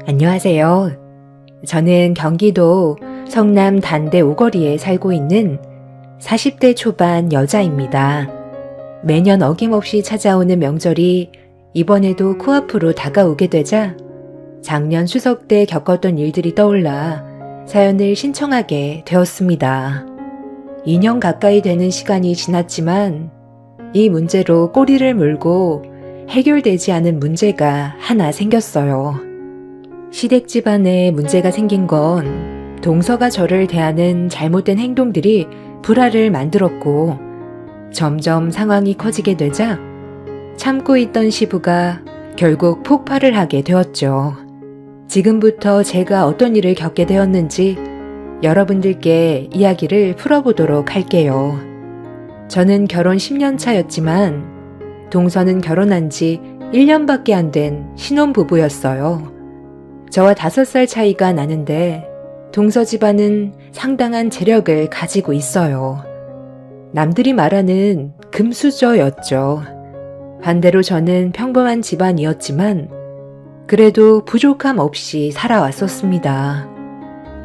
안녕하세요. 저는 경기도 성남 단대 오거리에 살고 있는 40대 초반 여자입니다. 매년 어김없이 찾아오는 명절이 이번에도 코앞으로 다가오게 되자 작년 추석 때 겪었던 일들이 떠올라 사연을 신청하게 되었습니다. 2년 가까이 되는 시간이 지났지만 이 문제로 꼬리를 물고 해결되지 않은 문제가 하나 생겼어요. 시댁 집안에 문제가 생긴 건 동서가 저를 대하는 잘못된 행동들이 불화를 만들었고 점점 상황이 커지게 되자 참고 있던 시부가 결국 폭발을 하게 되었죠. 지금부터 제가 어떤 일을 겪게 되었는지 여러분들께 이야기를 풀어보도록 할게요. 저는 결혼 10년 차였지만 동서는 결혼한 지 1년밖에 안 된 신혼부부였어요. 저와 5살 차이가 나는데 동서 집안은 상당한 재력을 가지고 있어요. 남들이 말하는 금수저였죠. 반대로 저는 평범한 집안이었지만 그래도 부족함 없이 살아왔었습니다.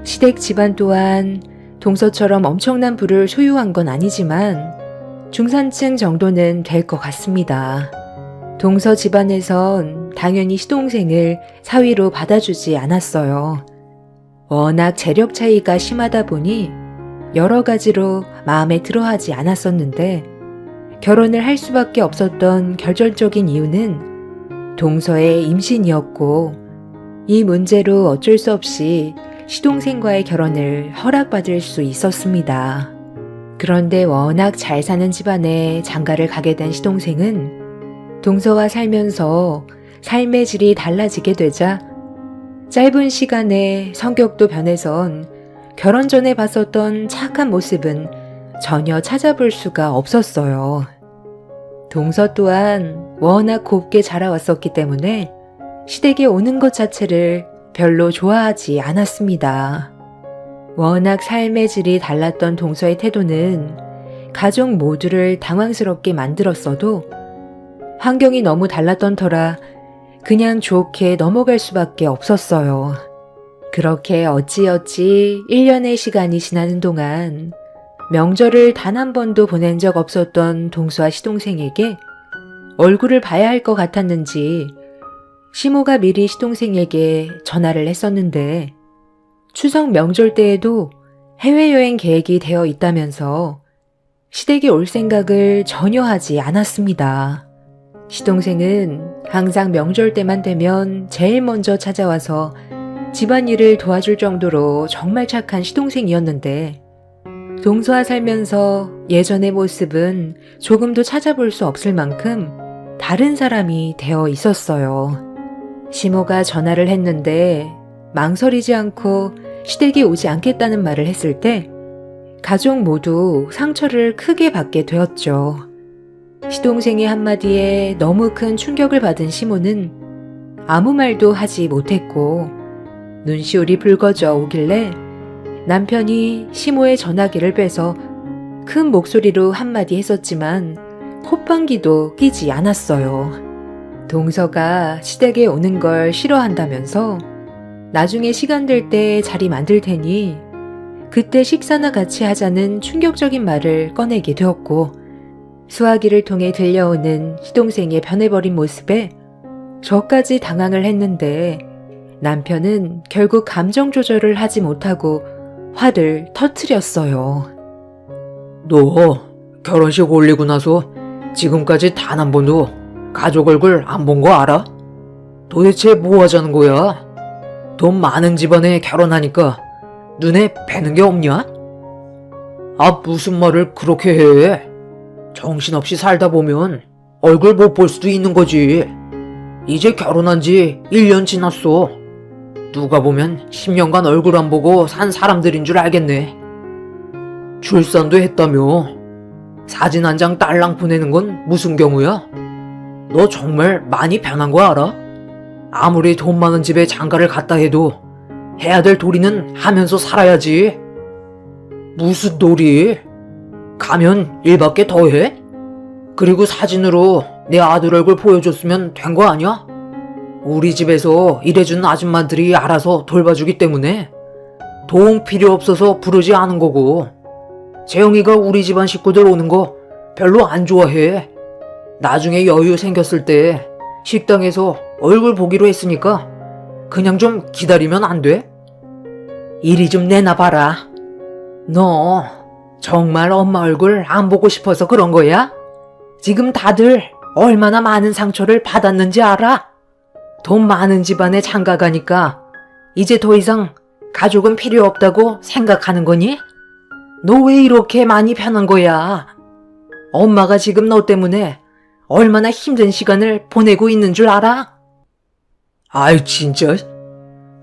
시댁 집안 또한 동서처럼 엄청난 부를 소유한 건 아니지만 중산층 정도는 될 것 같습니다. 동서 집안에선 당연히 시동생을 사위로 받아주지 않았어요. 워낙 재력 차이가 심하다 보니 여러 가지로 마음에 들어하지 않았었는데 결혼을 할 수밖에 없었던 결정적인 이유는 동서의 임신이었고 이 문제로 어쩔 수 없이 시동생과의 결혼을 허락받을 수 있었습니다. 그런데 워낙 잘 사는 집안에 장가를 가게 된 시동생은 동서와 살면서 삶의 질이 달라지게 되자 짧은 시간에 성격도 변해선 결혼 전에 봤었던 착한 모습은 전혀 찾아볼 수가 없었어요. 동서 또한 워낙 곱게 자라왔었기 때문에 시댁에 오는 것 자체를 별로 좋아하지 않았습니다. 워낙 삶의 질이 달랐던 동서의 태도는 가족 모두를 당황스럽게 만들었어도 환경이 너무 달랐던 터라 그냥 좋게 넘어갈 수밖에 없었어요. 그렇게 어찌어찌 1년의 시간이 지나는 동안 명절을 단 한 번도 보낸 적 없었던 동서와 시동생에게 얼굴을 봐야 할 것 같았는지 시모가 미리 시동생에게 전화를 했었는데 추석 명절 때에도 해외여행 계획이 되어 있다면서 시댁에 올 생각을 전혀 하지 않았습니다. 시동생은 항상 명절 때만 되면 제일 먼저 찾아와서 집안일을 도와줄 정도로 정말 착한 시동생이었는데 동서와 살면서 예전의 모습은 조금도 찾아볼 수 없을 만큼 다른 사람이 되어 있었어요. 시모가 전화를 했는데 망설이지 않고 시댁에 오지 않겠다는 말을 했을 때 가족 모두 상처를 크게 받게 되었죠. 시동생의 한마디에 너무 큰 충격을 받은 시모는 아무 말도 하지 못했고 눈시울이 붉어져 오길래 남편이 시모의 전화기를 빼서 큰 목소리로 한마디 했었지만 콧방귀도 끼지 않았어요. 동서가 시댁에 오는 걸 싫어한다면서 나중에 시간 될 때 자리 만들 테니 그때 식사나 같이 하자는 충격적인 말을 꺼내게 되었고 수화기를 통해 들려오는 시동생의 변해버린 모습에 저까지 당황을 했는데 남편은 결국 감정 조절을 하지 못하고 화를 터뜨렸어요. 너 결혼식 올리고 나서 지금까지 단 한 번도 가족 얼굴 안 본 거 알아? 도대체 뭐 하자는 거야? 돈 많은 집안에 결혼하니까 눈에 뵈는 게 없냐? 아, 무슨 말을 그렇게 해? 정신없이 살다 보면 얼굴 못 볼 수도 있는 거지. 이제 결혼한 지 1년 지났어. 누가 보면 10년간 얼굴 안 보고 산 사람들인 줄 알겠네. 출산도 했다며. 사진 한 장 딸랑 보내는 건 무슨 경우야? 너 정말 많이 변한 거 알아? 아무리 돈 많은 집에 장가를 갔다 해도 해야 될 도리는 하면서 살아야지. 무슨 도리? 가면 일밖에 더 해? 그리고 사진으로 내 아들 얼굴 보여줬으면 된 거 아니야? 우리 집에서 일해주는 아줌마들이 알아서 돌봐주기 때문에 도움 필요 없어서 부르지 않은 거고, 재영이가 우리 집안 식구들 오는 거 별로 안 좋아해. 나중에 여유 생겼을 때 식당에서 얼굴 보기로 했으니까 그냥 좀 기다리면 안 돼? 이리 좀 내놔봐라. 너 정말 엄마 얼굴 안 보고 싶어서 그런 거야? 지금 다들 얼마나 많은 상처를 받았는지 알아? 돈 많은 집안에 장가 가니까 이제 더 이상 가족은 필요 없다고 생각하는 거니? 너 왜 이렇게 많이 변한 거야? 엄마가 지금 너 때문에 얼마나 힘든 시간을 보내고 있는 줄 알아? 아이 진짜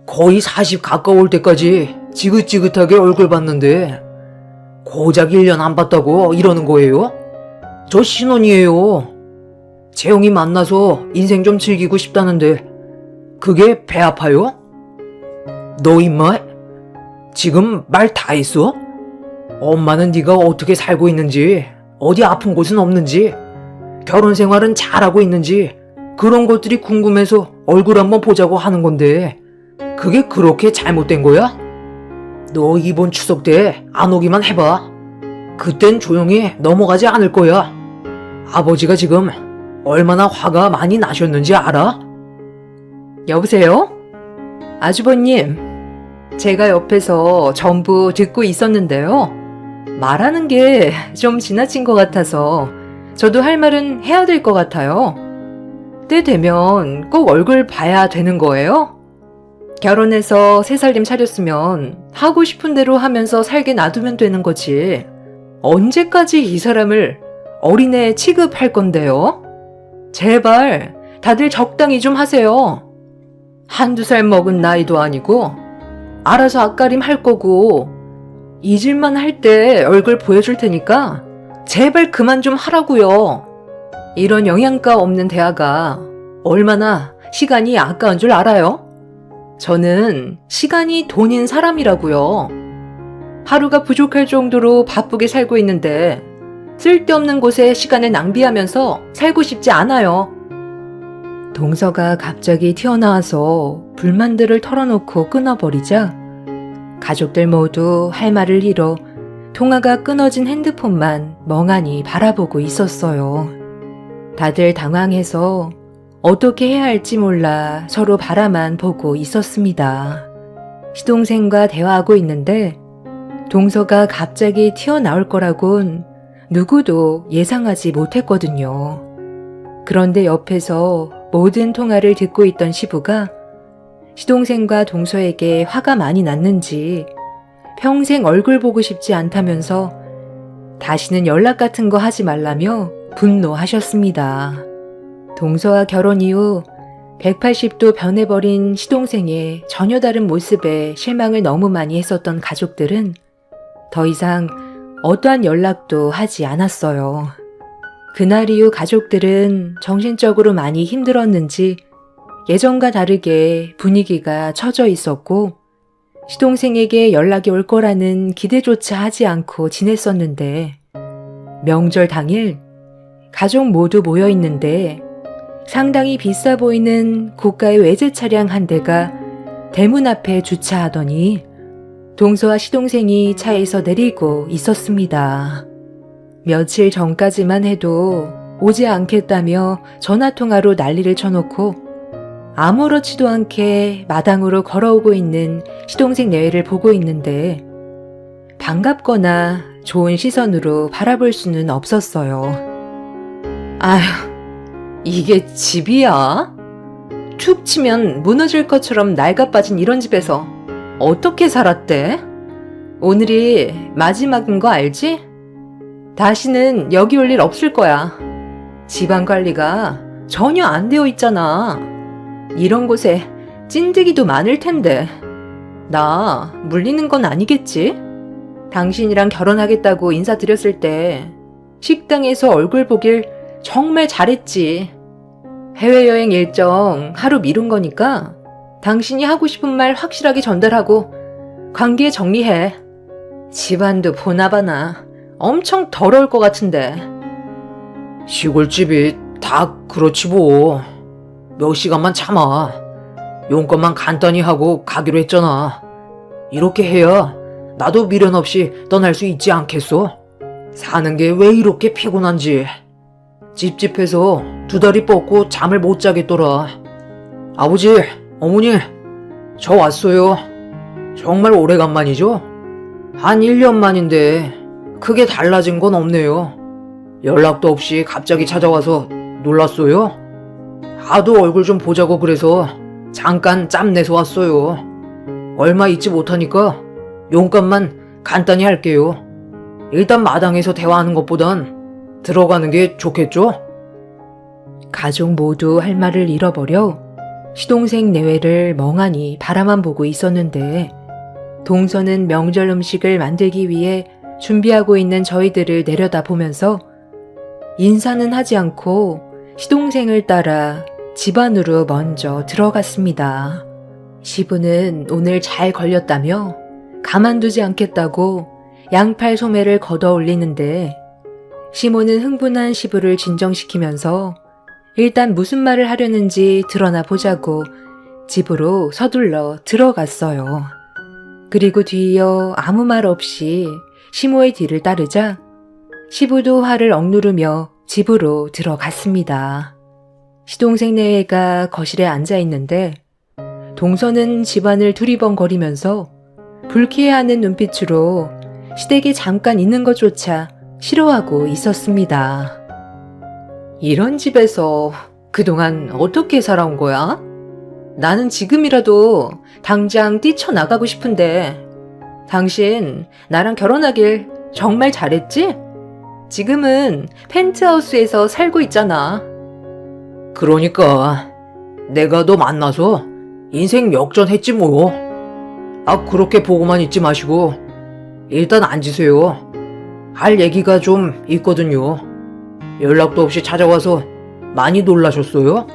거의 40 가까울 때까지 지긋지긋하게 얼굴 봤는데 고작 1년 안 봤다고 이러는 거예요? 저 신혼이에요. 재영이 만나서 인생 좀 즐기고 싶다는데 그게 배 아파요? 너 임마 지금 말 다 했어? 엄마는 네가 어떻게 살고 있는지, 어디 아픈 곳은 없는지, 결혼 생활은 잘하고 있는지 그런 것들이 궁금해서 얼굴 한번 보자고 하는 건데 그게 그렇게 잘못된 거야? 너 이번 추석 때 안 오기만 해봐. 그땐 조용히 넘어가지 않을 거야. 아버지가 지금 얼마나 화가 많이 나셨는지 알아? 여보세요? 아주버님, 제가 옆에서 전부 듣고 있었는데요. 말하는 게 좀 지나친 것 같아서 저도 할 말은 해야 될 것 같아요. 때 되면 꼭 얼굴 봐야 되는 거예요? 결혼해서 새 살림 차렸으면 하고 싶은 대로 하면서 살게 놔두면 되는 거지. 언제까지 이 사람을 어린애 취급할 건데요? 제발 다들 적당히 좀 하세요. 한두 살 먹은 나이도 아니고 알아서 앞가림 할 거고 잊을만 할 때 얼굴 보여줄 테니까 제발 그만 좀 하라고요. 이런 영양가 없는 대화가 얼마나 시간이 아까운 줄 알아요? 저는 시간이 돈인 사람이라고요. 하루가 부족할 정도로 바쁘게 살고 있는데 쓸데없는 곳에 시간을 낭비하면서 살고 싶지 않아요. 동서가 갑자기 튀어나와서 불만들을 털어놓고 끊어버리자 가족들 모두 할 말을 잃어 통화가 끊어진 핸드폰만 멍하니 바라보고 있었어요. 다들 당황해서 어떻게 해야 할지 몰라 서로 바라만 보고 있었습니다. 시동생과 대화하고 있는데 동서가 갑자기 튀어나올 거라곤 누구도 예상하지 못했거든요. 그런데 옆에서 모든 통화를 듣고 있던 시부가 시동생과 동서에게 화가 많이 났는지 평생 얼굴 보고 싶지 않다면서 다시는 연락 같은 거 하지 말라며 분노하셨습니다. 동서와 결혼 이후 180도 변해버린 시동생의 전혀 다른 모습에 실망을 너무 많이 했었던 가족들은 더 이상 어떠한 연락도 하지 않았어요. 그날 이후 가족들은 정신적으로 많이 힘들었는지 예전과 다르게 분위기가 처져 있었고 시동생에게 연락이 올 거라는 기대조차 하지 않고 지냈었는데 명절 당일 가족 모두 모여 있는데 상당히 비싸 보이는 고가의 외제 차량 한 대가 대문 앞에 주차하더니 동서와 시동생이 차에서 내리고 있었습니다. 며칠 전까지만 해도 오지 않겠다며 전화통화로 난리를 쳐놓고 아무렇지도 않게 마당으로 걸어오고 있는 시동생 내외를 보고 있는데 반갑거나 좋은 시선으로 바라볼 수는 없었어요. 아휴, 이게 집이야? 툭 치면 무너질 것처럼 낡아빠진 이런 집에서 어떻게 살았대? 오늘이 마지막인 거 알지? 다시는 여기 올 일 없을 거야. 집안 관리가 전혀 안 되어 있잖아. 이런 곳에 찐득이도 많을 텐데. 나 물리는 건 아니겠지? 당신이랑 결혼하겠다고 인사드렸을 때 식당에서 얼굴 보길 정말 잘했지. 해외여행 일정 하루 미룬 거니까 당신이 하고 싶은 말 확실하게 전달하고 관계 정리해. 집안도 보나봐나 엄청 더러울 것 같은데. 시골집이 다 그렇지 뭐. 몇 시간만 참아. 용건만 간단히 하고 가기로 했잖아. 이렇게 해야 나도 미련 없이 떠날 수 있지 않겠소? 사는 게 왜 이렇게 피곤한지. 찝찝해서 두 다리 뻗고 잠을 못 자겠더라. 아버지, 어머니, 저 왔어요. 정말 오래간만이죠? 한 1년 만인데 크게 달라진 건 없네요. 연락도 없이 갑자기 찾아와서 놀랐어요. 하도 얼굴 좀 보자고 그래서 잠깐 짬내서 왔어요. 얼마 있지 못하니까 용건만 간단히 할게요. 일단 마당에서 대화하는 것보단 들어가는 게 좋겠죠? 가족 모두 할 말을 잃어버려 시동생 내외를 멍하니 바라만 보고 있었는데 동서는 명절 음식을 만들기 위해 준비하고 있는 저희들을 내려다보면서 인사는 하지 않고 시동생을 따라 집 안으로 먼저 들어갔습니다. 시부는 오늘 잘 걸렸다며 가만두지 않겠다고 양팔 소매를 걷어 올리는데 시모는 흥분한 시부를 진정시키면서 일단 무슨 말을 하려는지 드러나 보자고 집으로 서둘러 들어갔어요. 그리고 뒤이어 아무 말 없이 시모의 뒤를 따르자 시부도 화를 억누르며 집으로 들어갔습니다. 시동생 내외가 거실에 앉아 있는데 동서는 집안을 두리번거리면서 불쾌해하는 눈빛으로 시댁에 잠깐 있는 것조차 싫어하고 있었습니다. 이런 집에서 그동안 어떻게 살아온 거야? 나는 지금이라도 당장 뛰쳐나가고 싶은데 당신 나랑 결혼하길 정말 잘했지? 지금은 펜트하우스에서 살고 있잖아. 그러니까 내가 너 만나서 인생 역전했지 뭐. 그렇게 보고만 있지 마시고 일단 앉으세요. 할 얘기가 좀 있거든요. 연락도 없이 찾아와서 많이 놀라셨어요?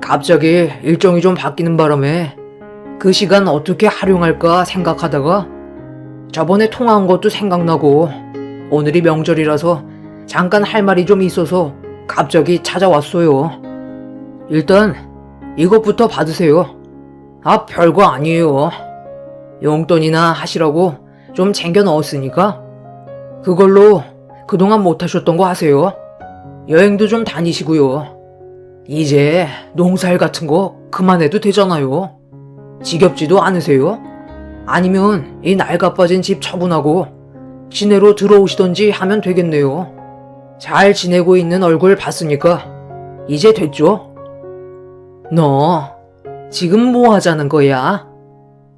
갑자기 일정이 좀 바뀌는 바람에 그 시간 어떻게 활용할까 생각하다가 저번에 통화한 것도 생각나고 오늘이 명절이라서 잠깐 할 말이 좀 있어서 갑자기 찾아왔어요. 일단 이것부터 받으세요. 별거 아니에요. 용돈이나 하시라고 좀 챙겨 넣었으니까 그걸로 그동안 못하셨던 거 하세요. 여행도 좀 다니시고요. 이제 농사일 같은 거 그만해도 되잖아요. 지겹지도 않으세요? 아니면 이 낡아빠진 집 처분하고 시내로 들어오시던지 하면 되겠네요. 잘 지내고 있는 얼굴 봤으니까 이제 됐죠? 너 지금 뭐 하자는 거야?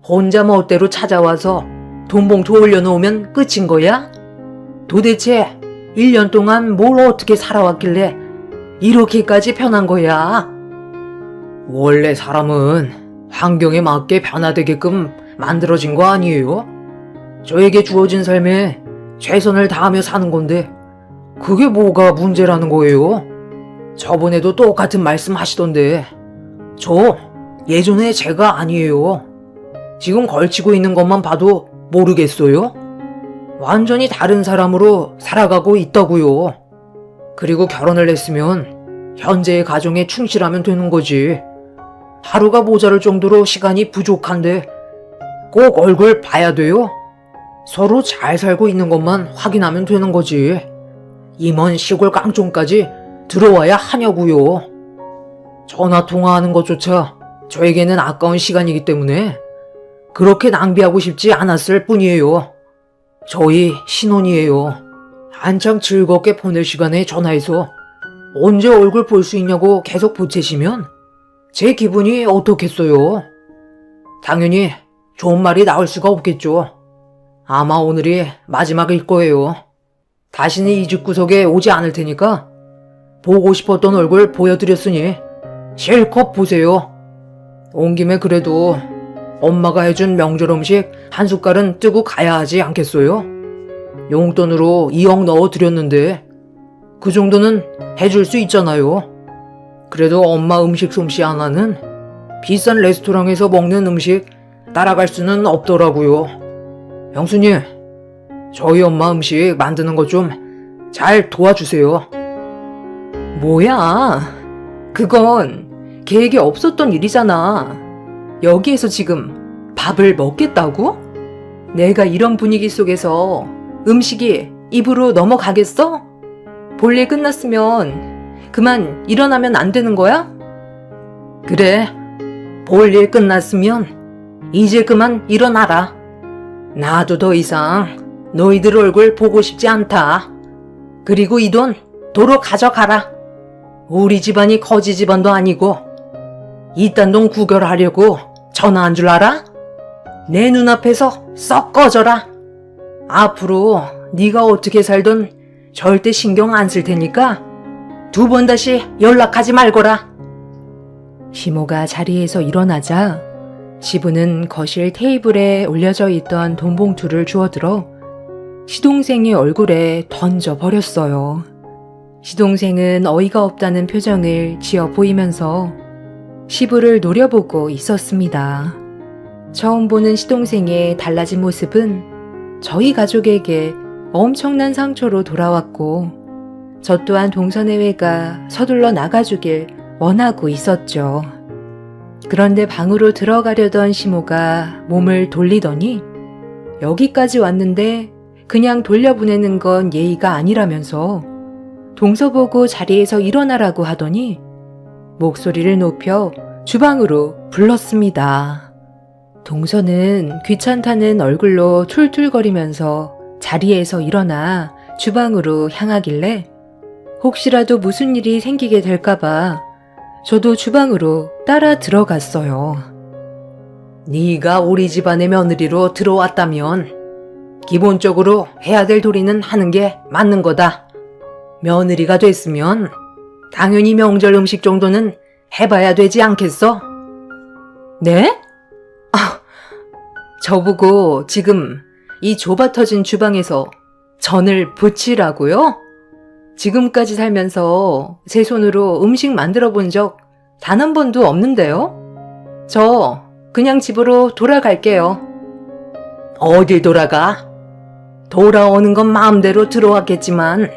혼자 멋대로 찾아와서 돈 봉투 올려놓으면 끝인 거야? 도대체 1년 동안 뭘 어떻게 살아왔길래 이렇게까지 변한 거야? 원래 사람은 환경에 맞게 변화되게끔 만들어진 거 아니에요? 저에게 주어진 삶에 최선을 다하며 사는 건데 그게 뭐가 문제라는 거예요? 저번에도 똑같은 말씀 하시던데 저 예전에 제가 아니에요. 지금 걸치고 있는 것만 봐도 모르겠어요? 완전히 다른 사람으로 살아가고 있다고요. 그리고 결혼을 했으면 현재의 가정에 충실하면 되는 거지. 하루가 모자랄 정도로 시간이 부족한데 꼭 얼굴 봐야 돼요? 서로 잘 살고 있는 것만 확인하면 되는 거지. 이 먼 시골 깡촌까지 들어와야 하냐고요. 전화 통화하는 것조차 저에게는 아까운 시간이기 때문에 그렇게 낭비하고 싶지 않았을 뿐이에요. 저희 신혼이에요. 한창 즐겁게 보낼 시간에 전화해서 언제 얼굴 볼 수 있냐고 계속 보채시면 제 기분이 어떻겠어요? 당연히 좋은 말이 나올 수가 없겠죠. 아마 오늘이 마지막일 거예요. 다시는 이 집구석에 오지 않을 테니까 보고 싶었던 얼굴 보여드렸으니 실컷 보세요. 온 김에 그래도 엄마가 해준 명절 음식 한 숟갈은 뜨고 가야 하지 않겠어요? 용돈으로 2억 넣어드렸는데 그 정도는 해줄 수 있잖아요. 그래도 엄마 음식 솜씨 하나는 비싼 레스토랑에서 먹는 음식 따라갈 수는 없더라고요. 형수님, 저희 엄마 음식 만드는 것 좀 잘 도와주세요. 뭐야? 그건 계획에 없었던 일이잖아. 여기에서 지금 밥을 먹겠다고? 내가 이런 분위기 속에서 음식이 입으로 넘어가겠어? 볼일 끝났으면 그만 일어나면 안 되는 거야? 그래, 볼일 끝났으면 이제 그만 일어나라. 나도 더 이상 너희들 얼굴 보고 싶지 않다. 그리고 이 돈 도로 가져가라. 우리 집안이 거지 집안도 아니고 이딴 돈 구걸하려고 전화한 줄 알아? 내 눈앞에서 썩 꺼져라. 앞으로 네가 어떻게 살든 절대 신경 안 쓸 테니까 2번 다시 연락하지 말거라. 시모가 자리에서 일어나자 시부는 거실 테이블에 올려져 있던 돈 봉투를 주워들어 시동생의 얼굴에 던져버렸어요. 시동생은 어이가 없다는 표정을 지어 보이면서 시부를 노려보고 있었습니다. 처음 보는 시동생의 달라진 모습은 저희 가족에게 엄청난 상처로 돌아왔고 저 또한 동서내외가 서둘러 나가주길 원하고 있었죠. 그런데 방으로 들어가려던 시모가 몸을 돌리더니 여기까지 왔는데 그냥 돌려보내는 건 예의가 아니라면서 동서 보고 자리에서 일어나라고 하더니 목소리를 높여 주방으로 불렀습니다. 동서는 귀찮다는 얼굴로 툴툴거리면서 자리에서 일어나 주방으로 향하길래 혹시라도 무슨 일이 생기게 될까봐 저도 주방으로 따라 들어갔어요. 네가 우리 집안의 며느리로 들어왔다면 기본적으로 해야 될 도리는 하는 게 맞는 거다. 며느리가 됐으면 당연히 명절 음식 정도는 해봐야 되지 않겠어? 네? 저보고 지금 이 좁아터진 주방에서 전을 부치라고요? 지금까지 살면서 제 손으로 음식 만들어 본 적 단 한 번도 없는데요? 저 그냥 집으로 돌아갈게요. 어딜 돌아가? 돌아오는 건 마음대로 들어왔겠지만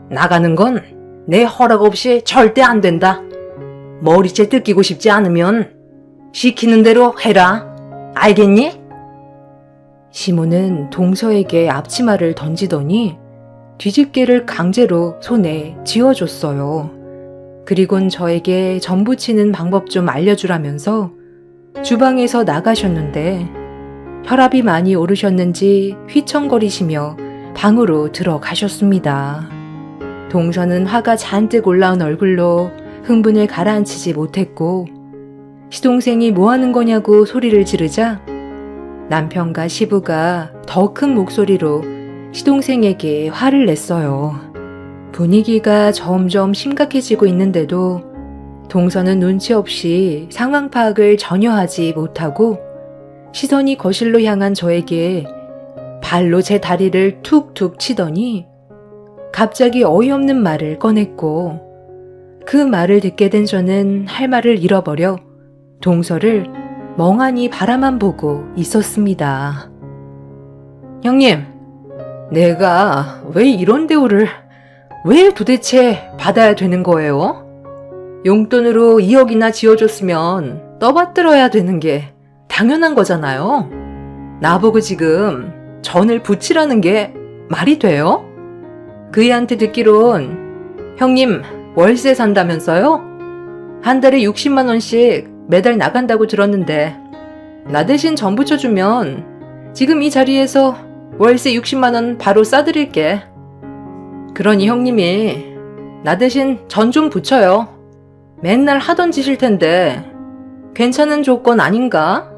나가는 건 내 허락 없이 절대 안 된다. 머리채 뜯기고 싶지 않으면 시키는 대로 해라. 알겠니? 시모는 동서에게 앞치마를 던지더니 뒤집개를 강제로 손에 쥐어줬어요. 그리곤 저에게 전 부치는 방법 좀 알려주라면서 주방에서 나가셨는데 혈압이 많이 오르셨는지 휘청거리시며 방으로 들어가셨습니다. 동서는 화가 잔뜩 올라온 얼굴로 흥분을 가라앉히지 못했고 시동생이 뭐 하는 거냐고 소리를 지르자 남편과 시부가 더 큰 목소리로 시동생에게 화를 냈어요. 분위기가 점점 심각해지고 있는데도 동서는 눈치 없이 상황 파악을 전혀 하지 못하고 시선이 거실로 향한 저에게 발로 제 다리를 툭툭 치더니 갑자기 어이없는 말을 꺼냈고 그 말을 듣게 된 저는 할 말을 잃어버려 동서를 멍하니 바라만 보고 있었습니다. 형님, 내가 왜 이런 대우를 왜 도대체 받아야 되는 거예요? 용돈으로 2억이나 지어줬으면 떠받들어야 되는 게 당연한 거잖아요. 나보고 지금 전을 부치라는 게 말이 돼요? 그 애한테 듣기론 형님 월세 산다면서요? 한 달에 60만 원씩 매달 나간다고 들었는데 나 대신 전 붙여주면 지금 이 자리에서 월세 60만 원 바로 싸드릴게. 그러니 형님이 나 대신 전 좀 붙여요. 맨날 하던 짓일 텐데 괜찮은 조건 아닌가?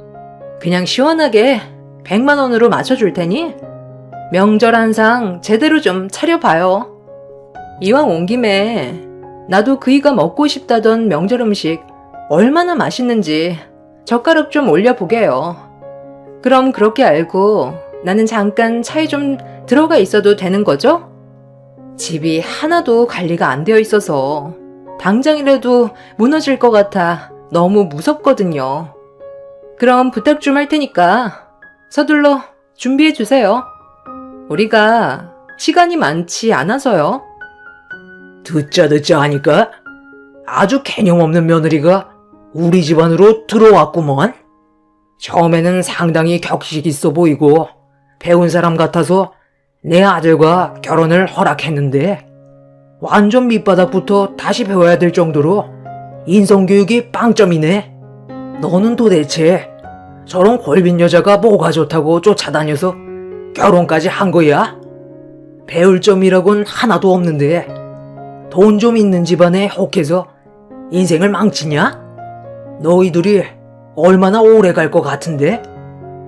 그냥 시원하게 100만 원으로 맞춰줄 테니 명절 한상 제대로 좀 차려봐요. 이왕 온 김에 나도 그이가 먹고 싶다던 명절 음식 얼마나 맛있는지 젓가락 좀 올려보게요. 그럼 그렇게 알고 나는 잠깐 차에 좀 들어가 있어도 되는 거죠? 집이 하나도 관리가 안 되어 있어서 당장이라도 무너질 것 같아 너무 무섭거든요. 그럼 부탁 좀 할 테니까 서둘러 준비해 주세요. 우리가 시간이 많지 않아서요. 듣자 하니까 아주 개념 없는 며느리가 우리 집안으로 들어왔구먼. 처음에는 상당히 격식 있어 보이고 배운 사람 같아서 내 아들과 결혼을 허락했는데 완전 밑바닥부터 다시 배워야 될 정도로 인성교육이 빵점이네. 너는 도대체 저런 골빈 여자가 뭐가 좋다고 쫓아다녀서 결혼까지 한 거야? 배울 점이라곤 하나도 없는데 돈 좀 있는 집안에 혹해서 인생을 망치냐? 너희들이 얼마나 오래 갈 것 같은데?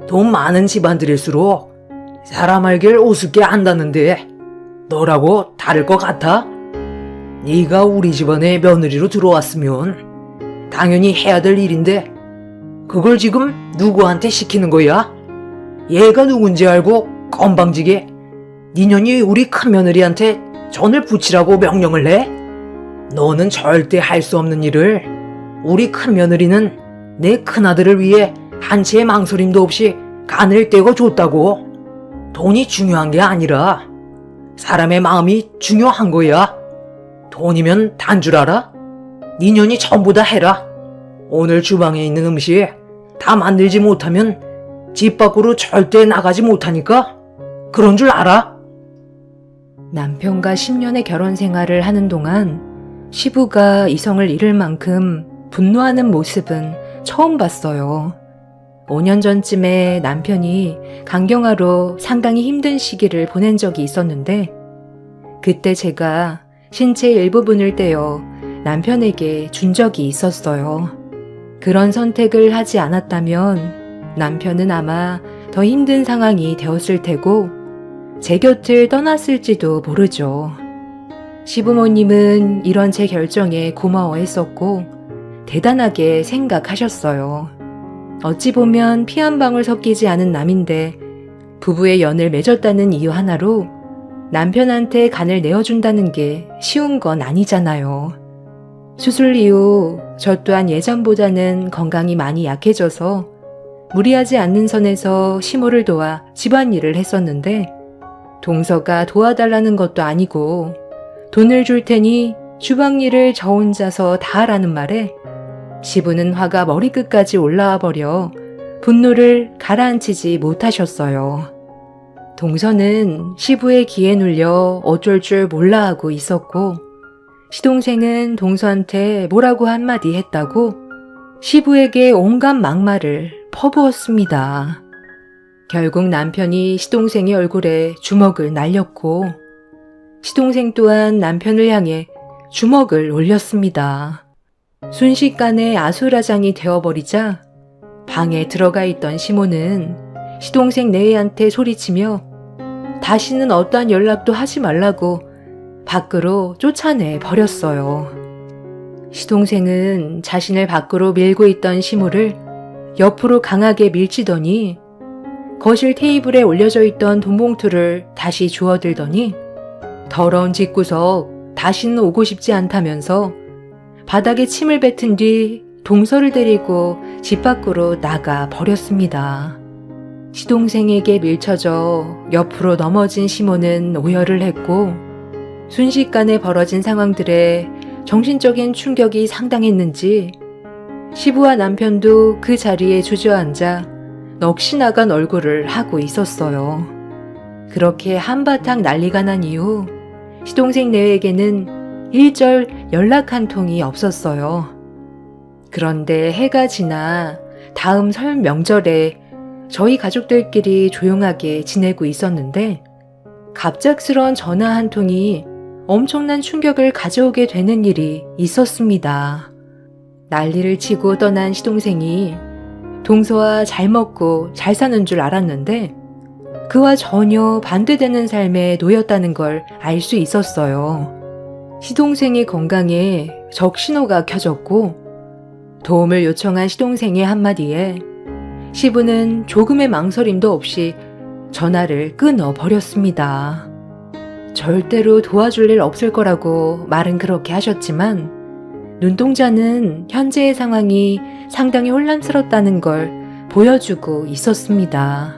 돈 많은 집안들일수록 사람 알길 우습게 한다는데 너라고 다를 것 같아? 네가 우리 집안에 며느리로 들어왔으면 당연히 해야 될 일인데 그걸 지금 누구한테 시키는 거야? 얘가 누군지 알고 건방지게 니년이 우리 큰며느리한테 전을 붙이라고 명령을 해? 너는 절대 할 수 없는 일을 우리 큰며느리는 내 큰아들을 위해 한 채의 망설임도 없이 간을 떼고 줬다고. 돈이 중요한 게 아니라 사람의 마음이 중요한 거야. 돈이면 단 줄 알아? 니년이 전부 다 해라. 오늘 주방에 있는 음식 다 만들지 못하면 집 밖으로 절대 나가지 못하니까 그런 줄 알아? 남편과 10년의 결혼 생활을 하는 동안 시부가 이성을 잃을 만큼 분노하는 모습은 처음 봤어요. 5년 전쯤에 남편이 강경화로 상당히 힘든 시기를 보낸 적이 있었는데 그때 제가 신체 일부분을 떼어 남편에게 준 적이 있었어요. 그런 선택을 하지 않았다면 남편은 아마 더 힘든 상황이 되었을 테고 제 곁을 떠났을지도 모르죠. 시부모님은 이런 제 결정에 고마워했었고 대단하게 생각하셨어요. 어찌 보면 피 한 방울 섞이지 않은 남인데 부부의 연을 맺었다는 이유 하나로 남편한테 간을 내어준다는 게 쉬운 건 아니잖아요. 수술 이후 저 또한 예전보다는 건강이 많이 약해져서 무리하지 않는 선에서 시모를 도와 집안일을 했었는데 동서가 도와달라는 것도 아니고 돈을 줄 테니 주방일을 저 혼자서 다 하라는 말에 시부는 화가 머리끝까지 올라와 버려 분노를 가라앉히지 못하셨어요. 동서는 시부의 기에 눌려 어쩔 줄 몰라 하고 있었고 시동생은 동서한테 뭐라고 한마디 했다고 시부에게 온갖 막말을 퍼부었습니다. 결국 남편이 시동생의 얼굴에 주먹을 날렸고 시동생 또한 남편을 향해 주먹을 올렸습니다. 순식간에 아수라장이 되어버리자 방에 들어가 있던 시모는 시동생 내외한테 소리치며 다시는 어떠한 연락도 하지 말라고 밖으로 쫓아내 버렸어요. 시동생은 자신을 밖으로 밀고 있던 시모를 옆으로 강하게 밀치더니 거실 테이블에 올려져 있던 돈봉투를 다시 주워들더니 더러운 집구석 다시는 오고 싶지 않다면서 바닥에 침을 뱉은 뒤 동서를 데리고 집 밖으로 나가 버렸습니다. 시동생에게 밀쳐져 옆으로 넘어진 시모는 오열을 했고 순식간에 벌어진 상황들에 정신적인 충격이 상당했는지 시부와 남편도 그 자리에 주저앉아 넋이 나간 얼굴을 하고 있었어요. 그렇게 한바탕 난리가 난 이후 시동생 내외에게는 일절 연락 한 통이 없었어요. 그런데 해가 지나 다음 설 명절에 저희 가족들끼리 조용하게 지내고 있었는데 갑작스런 전화 한 통이 엄청난 충격을 가져오게 되는 일이 있었습니다. 난리를 치고 떠난 시동생이 동서와 잘 먹고 잘 사는 줄 알았는데 그와 전혀 반대되는 삶에 놓였다는 걸 알 수 있었어요. 시동생의 건강에 적신호가 켜졌고 도움을 요청한 시동생의 한마디에 시부는 조금의 망설임도 없이 전화를 끊어버렸습니다. 절대로 도와줄 일 없을 거라고 말은 그렇게 하셨지만 눈동자는 현재의 상황이 상당히 혼란스럽다는 걸 보여주고 있었습니다.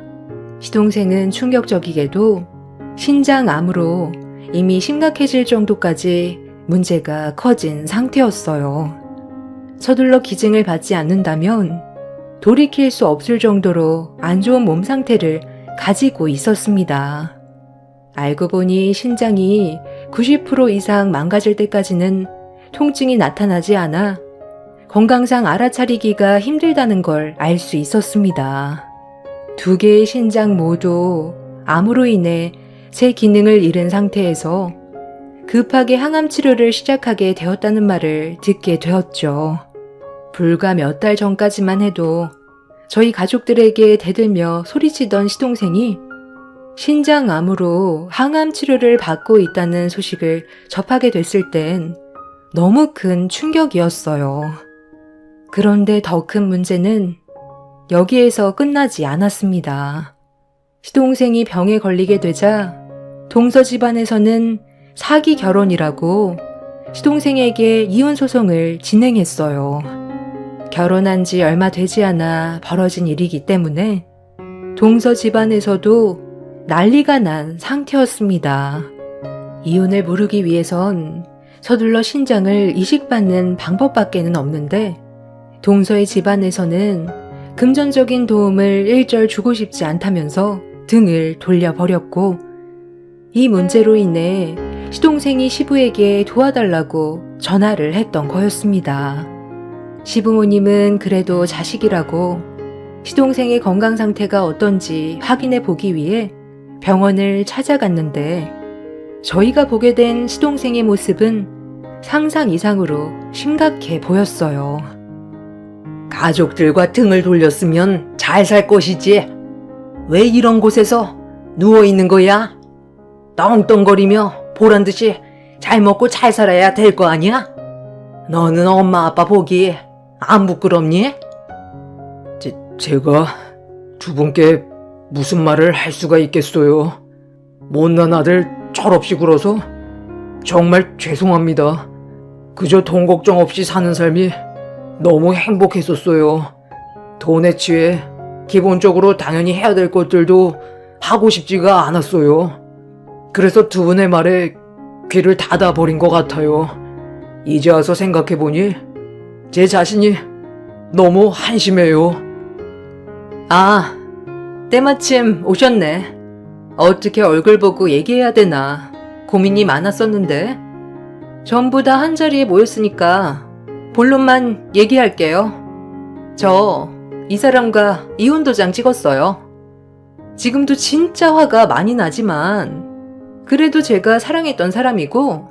시동생은 충격적이게도 신장암으로 이미 심각해질 정도까지 문제가 커진 상태였어요. 서둘러 기증을 받지 않는다면 돌이킬 수 없을 정도로 안 좋은 몸 상태를 가지고 있었습니다. 알고 보니 신장이 90% 이상 망가질 때까지는 통증이 나타나지 않아 건강상 알아차리기가 힘들다는 걸 알 수 있었습니다. 두 개의 신장 모두 암으로 인해 새 기능을 잃은 상태에서 급하게 항암 치료를 시작하게 되었다는 말을 듣게 되었죠. 불과 몇 달 전까지만 해도 저희 가족들에게 대들며 소리치던 시동생이 신장암으로 항암 치료를 받고 있다는 소식을 접하게 됐을 땐 너무 큰 충격이었어요. 그런데 더 큰 문제는 여기에서 끝나지 않았습니다. 시동생이 병에 걸리게 되자 동서 집안에서는 사기 결혼이라고 시동생에게 이혼 소송을 진행했어요. 결혼한 지 얼마 되지 않아 벌어진 일이기 때문에 동서 집안에서도 난리가 난 상태였습니다. 이혼을 무르기 위해선 서둘러 신장을 이식받는 방법밖에는 없는데 동서의 집안에서는 금전적인 도움을 일절 주고 싶지 않다면서 등을 돌려버렸고 이 문제로 인해 시동생이 시부에게 도와달라고 전화를 했던 거였습니다. 시부모님은 그래도 자식이라고 시동생의 건강 상태가 어떤지 확인해 보기 위해 병원을 찾아갔는데 저희가 보게 된 시동생의 모습은 상상 이상으로 심각해 보였어요. 가족들과 등을 돌렸으면 잘 살 것이지. 왜 이런 곳에서 누워있는 거야? 떵떵거리며 보란듯이 잘 먹고 잘 살아야 될 거 아니야? 너는 엄마 아빠 보기 안 부끄럽니? 제가 두 분께 무슨 말을 할 수가 있겠어요. 못난 아들 철없이 굴어서 정말 죄송합니다. 그저 돈 걱정 없이 사는 삶이 너무 행복했었어요. 돈에 취해 기본적으로 당연히 해야 될 것들도 하고 싶지가 않았어요. 그래서 두 분의 말에 귀를 닫아버린 것 같아요. 이제 와서 생각해보니 제 자신이 너무 한심해요. 아, 때마침 오셨네. 어떻게 얼굴 보고 얘기해야 되나 고민이 많았었는데 전부 다 한자리에 모였으니까 본론만 얘기할게요. 저 이 사람과 이혼 도장 찍었어요. 지금도 진짜 화가 많이 나지만 그래도 제가 사랑했던 사람이고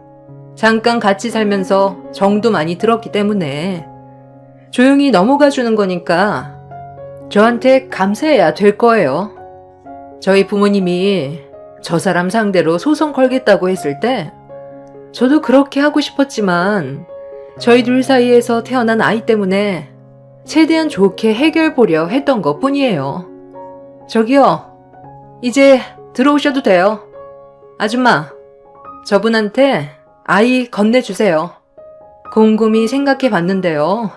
잠깐 같이 살면서 정도 많이 들었기 때문에 조용히 넘어가 주는 거니까 저한테 감사해야 될 거예요. 저희 부모님이 저 사람 상대로 소송 걸겠다고 했을 때 저도 그렇게 하고 싶었지만 저희 둘 사이에서 태어난 아이 때문에 최대한 좋게 해결 보려 했던 것 뿐이에요. 저기요, 이제 들어오셔도 돼요. 아줌마, 저분한테 아이 건네주세요. 곰곰이 생각해 봤는데요.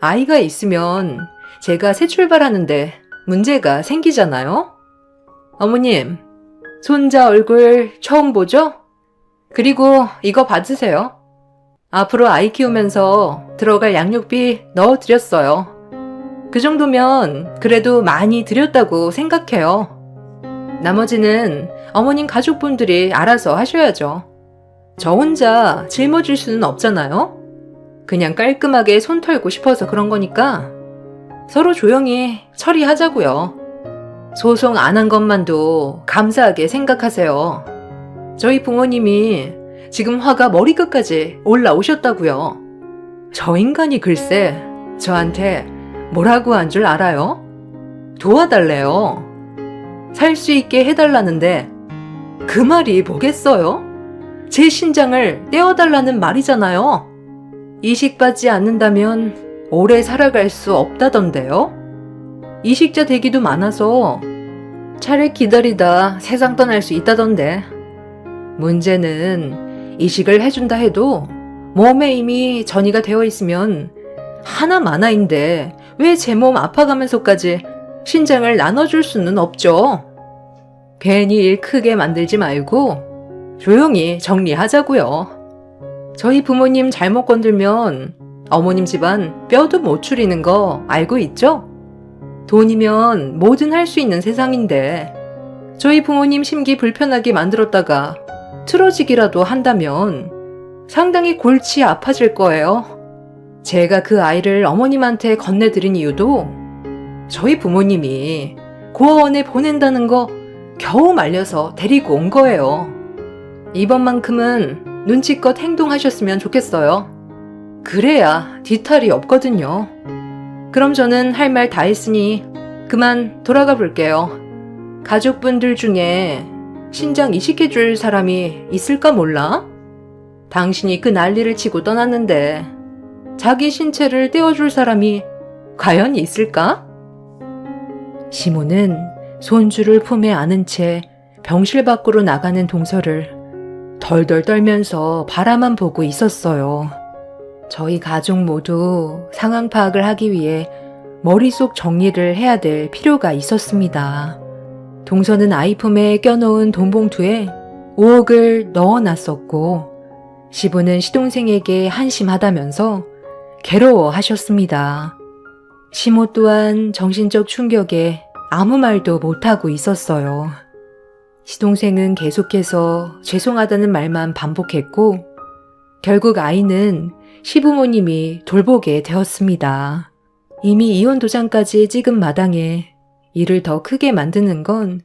아이가 있으면 제가 새 출발하는데 문제가 생기잖아요? 어머님, 손자 얼굴 처음 보죠? 그리고 이거 받으세요. 앞으로 아이 키우면서 들어갈 양육비 넣어드렸어요. 그 정도면 그래도 많이 드렸다고 생각해요. 나머지는 어머님 가족분들이 알아서 하셔야죠. 저 혼자 짊어질 수는 없잖아요? 그냥 깔끔하게 손 털고 싶어서 그런 거니까 서로 조용히 처리하자고요. 소송 안 한 것만도 감사하게 생각하세요. 저희 부모님이 지금 화가 머리끝까지 올라오셨다고요. 저 인간이 글쎄 저한테 뭐라고 한 줄 알아요? 도와달래요. 살 수 있게 해달라는데 그 말이 뭐겠어요? 제 신장을 떼어달라는 말이잖아요. 이식받지 않는다면 오래 살아갈 수 없다던데요. 이식자 대기도 많아서 차례 기다리다 세상 떠날 수 있다던데. 문제는 이식을 해준다 해도 몸에 이미 전이가 되어 있으면 하나마나인데 왜 제 몸 아파가면서까지 신장을 나눠줄 수는 없죠. 괜히 일 크게 만들지 말고 조용히 정리하자고요. 저희 부모님 잘못 건들면 어머님 집안 뼈도 못 추리는 거 알고 있죠? 돈이면 뭐든 할 수 있는 세상인데 저희 부모님 심기 불편하게 만들었다가 틀어지기라도 한다면 상당히 골치 아파질 거예요. 제가 그 아이를 어머님한테 건네드린 이유도 저희 부모님이 고아원에 보낸다는 거 겨우 말려서 데리고 온 거예요. 이번만큼은 눈치껏 행동하셨으면 좋겠어요. 그래야 뒤탈이 없거든요. 그럼 저는 할 말 다 했으니 그만 돌아가 볼게요. 가족분들 중에 신장 이식해줄 사람이 있을까 몰라? 당신이 그 난리를 치고 떠났는데 자기 신체를 떼어줄 사람이 과연 있을까? 시모는 손주를 품에 안은 채 병실 밖으로 나가는 동서를 덜덜 떨면서 바라만 보고 있었어요. 저희 가족 모두 상황 파악을 하기 위해 머릿속 정리를 해야 될 필요가 있었습니다. 동서는 아이 품에 껴놓은 돈봉투에 5억을 넣어놨었고 시부는 시동생에게 한심하다면서 괴로워하셨습니다. 시모 또한 정신적 충격에 아무 말도 못하고 있었어요. 시동생은 계속해서 죄송하다는 말만 반복했고 결국 아이는 시부모님이 돌보게 되었습니다. 이미 이혼 도장까지 찍은 마당에 일을 더 크게 만드는 건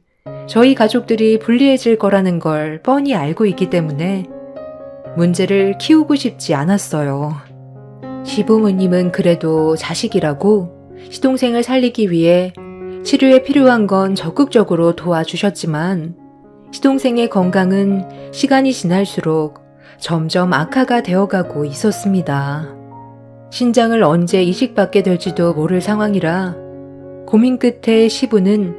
저희 가족들이 불리해질 거라는 걸 뻔히 알고 있기 때문에 문제를 키우고 싶지 않았어요. 시부모님은 그래도 자식이라고 시동생을 살리기 위해 치료에 필요한 건 적극적으로 도와주셨지만 시동생의 건강은 시간이 지날수록 점점 악화가 되어가고 있었습니다. 신장을 언제 이식받게 될지도 모를 상황이라 고민 끝에 시부는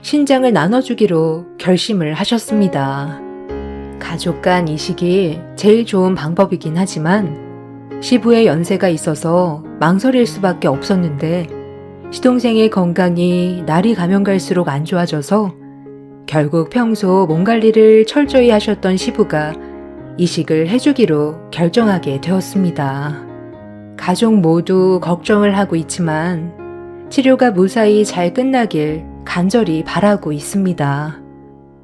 신장을 나눠주기로 결심을 하셨습니다. 가족 간 이식이 제일 좋은 방법이긴 하지만 시부의 연세가 있어서 망설일 수밖에 없었는데 시동생의 건강이 날이 가면 갈수록 안 좋아져서 결국 평소 몸 관리를 철저히 하셨던 시부가 이식을 해주기로 결정하게 되었습니다. 가족 모두 걱정을 하고 있지만 치료가 무사히 잘 끝나길 간절히 바라고 있습니다.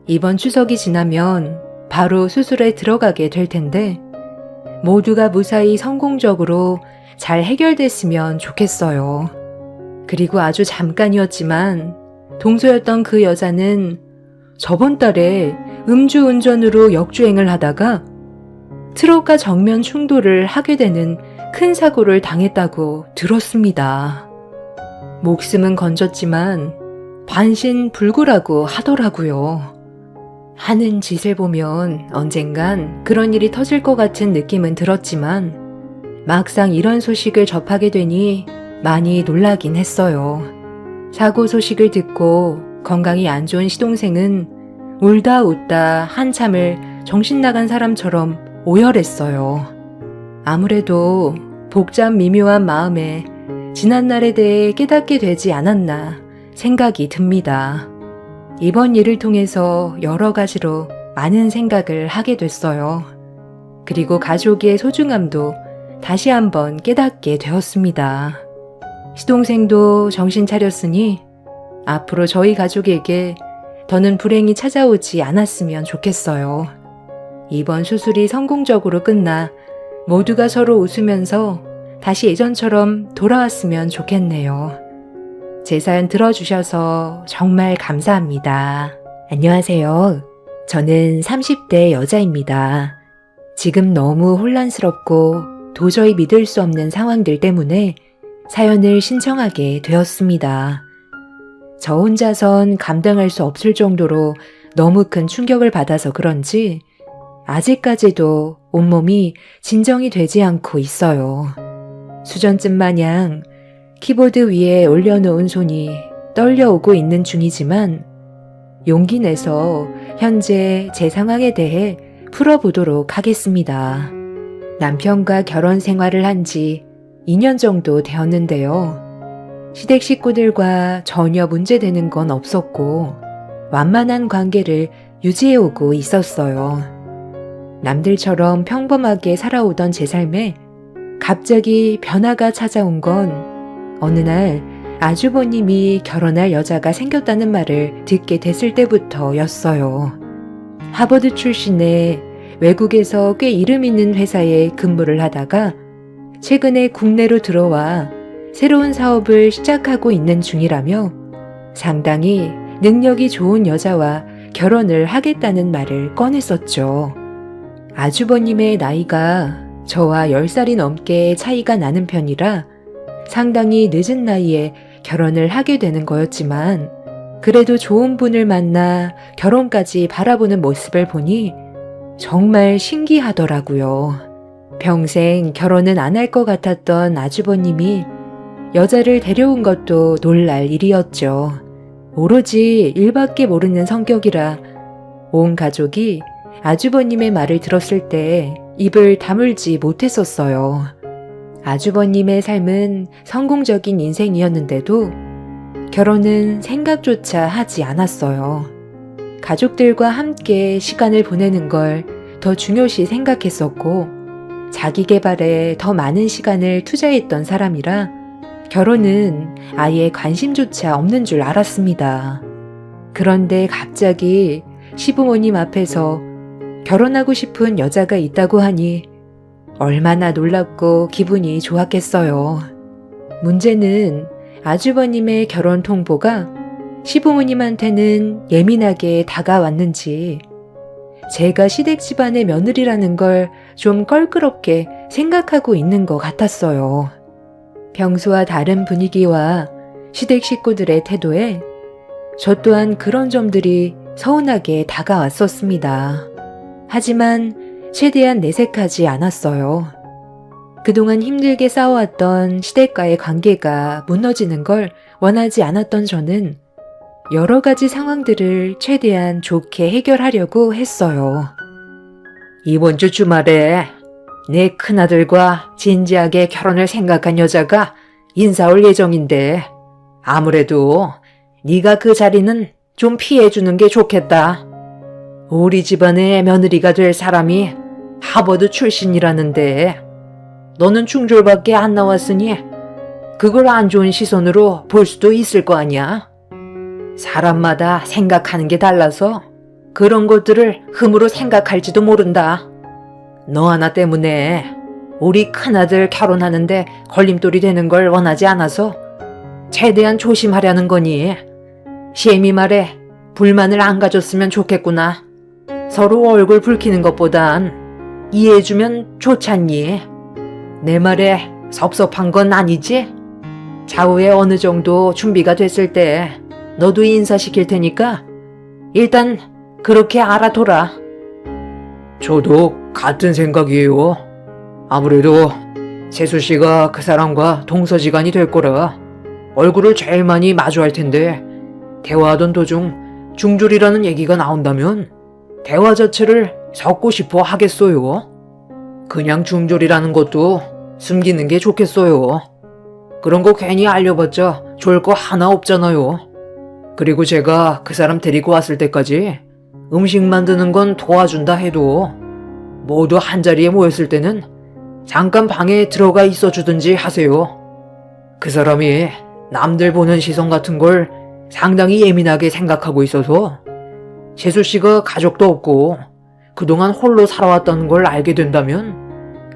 이번 추석이 지나면 바로 수술에 들어가게 될 텐데 모두가 무사히 성공적으로 잘 해결됐으면 좋겠어요. 그리고 아주 잠깐이었지만 동서였던 그 여자는 저번 달에 음주운전으로 역주행을 하다가 트럭과 정면 충돌을 하게 되는 큰 사고를 당했다고 들었습니다. 목숨은 건졌지만 반신불구라고 하더라고요. 하는 짓을 보면 언젠간 그런 일이 터질 것 같은 느낌은 들었지만 막상 이런 소식을 접하게 되니 많이 놀라긴 했어요. 사고 소식을 듣고 건강이 안 좋은 시동생은 울다 웃다 한참을 정신 나간 사람처럼 오열했어요. 아무래도 복잡 미묘한 마음에 지난날에 대해 깨닫게 되지 않았나 생각이 듭니다. 이번 일을 통해서 여러 가지로 많은 생각을 하게 됐어요. 그리고 가족의 소중함도 다시 한번 깨닫게 되었습니다. 시동생도 정신 차렸으니 앞으로 저희 가족에게 더는 불행이 찾아오지 않았으면 좋겠어요. 이번 수술이 성공적으로 끝나 모두가 서로 웃으면서 다시 예전처럼 돌아왔으면 좋겠네요. 제 사연 들어주셔서 정말 감사합니다. 안녕하세요. 저는 30대 여자입니다. 지금 너무 혼란스럽고 도저히 믿을 수 없는 상황들 때문에 사연을 신청하게 되었습니다. 저 혼자선 감당할 수 없을 정도로 너무 큰 충격을 받아서 그런지 아직까지도 온몸이 진정이 되지 않고 있어요. 수전증 마냥 키보드 위에 올려놓은 손이 떨려오고 있는 중이지만 용기 내서 현재 제 상황에 대해 풀어보도록 하겠습니다. 남편과 결혼 생활을 한 지 2년 정도 되었는데요. 시댁 식구들과 전혀 문제되는 건 없었고 완만한 관계를 유지해오고 있었어요. 남들처럼 평범하게 살아오던 제 삶에 갑자기 변화가 찾아온 건 어느 날 아주버님이 결혼할 여자가 생겼다는 말을 듣게 됐을 때부터였어요. 하버드 출신의 외국에서 꽤 이름 있는 회사에 근무를 하다가 최근에 국내로 들어와 새로운 사업을 시작하고 있는 중이라며 상당히 능력이 좋은 여자와 결혼을 하겠다는 말을 꺼냈었죠. 아주버님의 나이가 저와 10살이 넘게 차이가 나는 편이라 상당히 늦은 나이에 결혼을 하게 되는 거였지만 그래도 좋은 분을 만나 결혼까지 바라보는 모습을 보니 정말 신기하더라고요. 평생 결혼은 안 할 것 같았던 아주버님이 여자를 데려온 것도 놀랄 일이었죠. 오로지 일밖에 모르는 성격이라 온 가족이 아주버님의 말을 들었을 때 입을 다물지 못했었어요. 아주버님의 삶은 성공적인 인생이었는데도 결혼은 생각조차 하지 않았어요. 가족들과 함께 시간을 보내는 걸 더 중요시 생각했었고 자기 개발에 더 많은 시간을 투자했던 사람이라 결혼은 아예 관심조차 없는 줄 알았습니다. 그런데 갑자기 시부모님 앞에서 결혼하고 싶은 여자가 있다고 하니 얼마나 놀랍고 기분이 좋았겠어요. 문제는 아주버님의 결혼 통보가 시부모님한테는 예민하게 다가왔는지 제가 시댁 집안의 며느리라는 걸 좀 껄끄럽게 생각하고 있는 것 같았어요. 평소와 다른 분위기와 시댁 식구들의 태도에 저 또한 그런 점들이 서운하게 다가왔었습니다. 하지만 최대한 내색하지 않았어요. 그동안 힘들게 쌓아왔던 시댁과의 관계가 무너지는 걸 원하지 않았던 저는 여러 가지 상황들을 최대한 좋게 해결하려고 했어요. 이번 주 주말에 내 큰아들과 진지하게 결혼을 생각한 여자가 인사 올 예정인데 아무래도 네가 그 자리는 좀 피해주는 게 좋겠다. 우리 집안의 며느리가 될 사람이 하버드 출신이라는데 너는 중졸밖에 안 나왔으니 그걸 안 좋은 시선으로 볼 수도 있을 거 아니야. 사람마다 생각하는 게 달라서 그런 것들을 흠으로 생각할지도 모른다. 너 하나 때문에 우리 큰아들 결혼하는데 걸림돌이 되는 걸 원하지 않아서 최대한 조심하려는 거니. 시엠이 말에 불만을 안 가졌으면 좋겠구나. 서로 얼굴 붉히는 것보단 이해해주면 좋잖니. 내 말에 섭섭한 건 아니지? 차후에 어느 정도 준비가 됐을 때 너도 인사시킬 테니까 일단 그렇게 알아둬라. 저도 같은 생각이에요. 아무래도 재수 씨가 그 사람과 동서지간이 될 거라 얼굴을 제일 많이 마주할 텐데 대화하던 도중 중졸이라는 얘기가 나온다면 대화 자체를 섞고 싶어 하겠어요. 그냥 중졸이라는 것도 숨기는 게 좋겠어요. 그런 거 괜히 알려봤자 좋을 거 하나 없잖아요. 그리고 제가 그 사람 데리고 왔을 때까지 음식 만드는 건 도와준다 해도 모두 한자리에 모였을 때는 잠깐 방에 들어가 있어 주든지 하세요. 그 사람이 남들 보는 시선 같은 걸 상당히 예민하게 생각하고 있어서 재수 씨가 가족도 없고 그동안 홀로 살아왔다는 걸 알게 된다면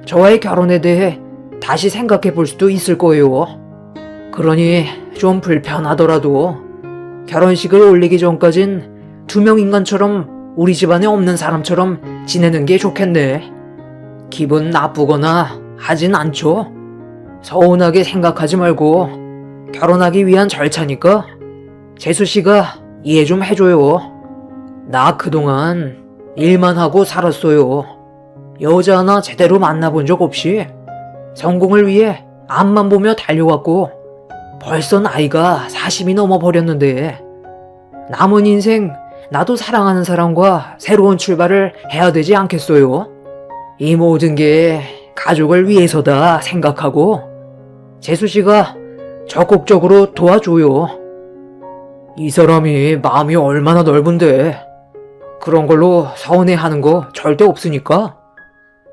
저와의 결혼에 대해 다시 생각해 볼 수도 있을 거예요. 그러니 좀 불편하더라도 결혼식을 올리기 전까진 투명 인간처럼 우리 집안에 없는 사람처럼 지내는 게 좋겠네. 기분 나쁘거나 하진 않죠. 서운하게 생각하지 말고 결혼하기 위한 절차니까 재수 씨가 이해 좀 해줘요. 나 그동안 일만 하고 살았어요. 여자 하나 제대로 만나본 적 없이 성공을 위해 앞만 보며 달려왔고 벌써 나이가 40이 넘어버렸는데 남은 인생 나도 사랑하는 사람과 새로운 출발을 해야 되지 않겠어요? 이 모든 게 가족을 위해서다 생각하고 재수 씨가 적극적으로 도와줘요. 이 사람이 마음이 얼마나 넓은데 그런 걸로 서운해하는 거 절대 없으니까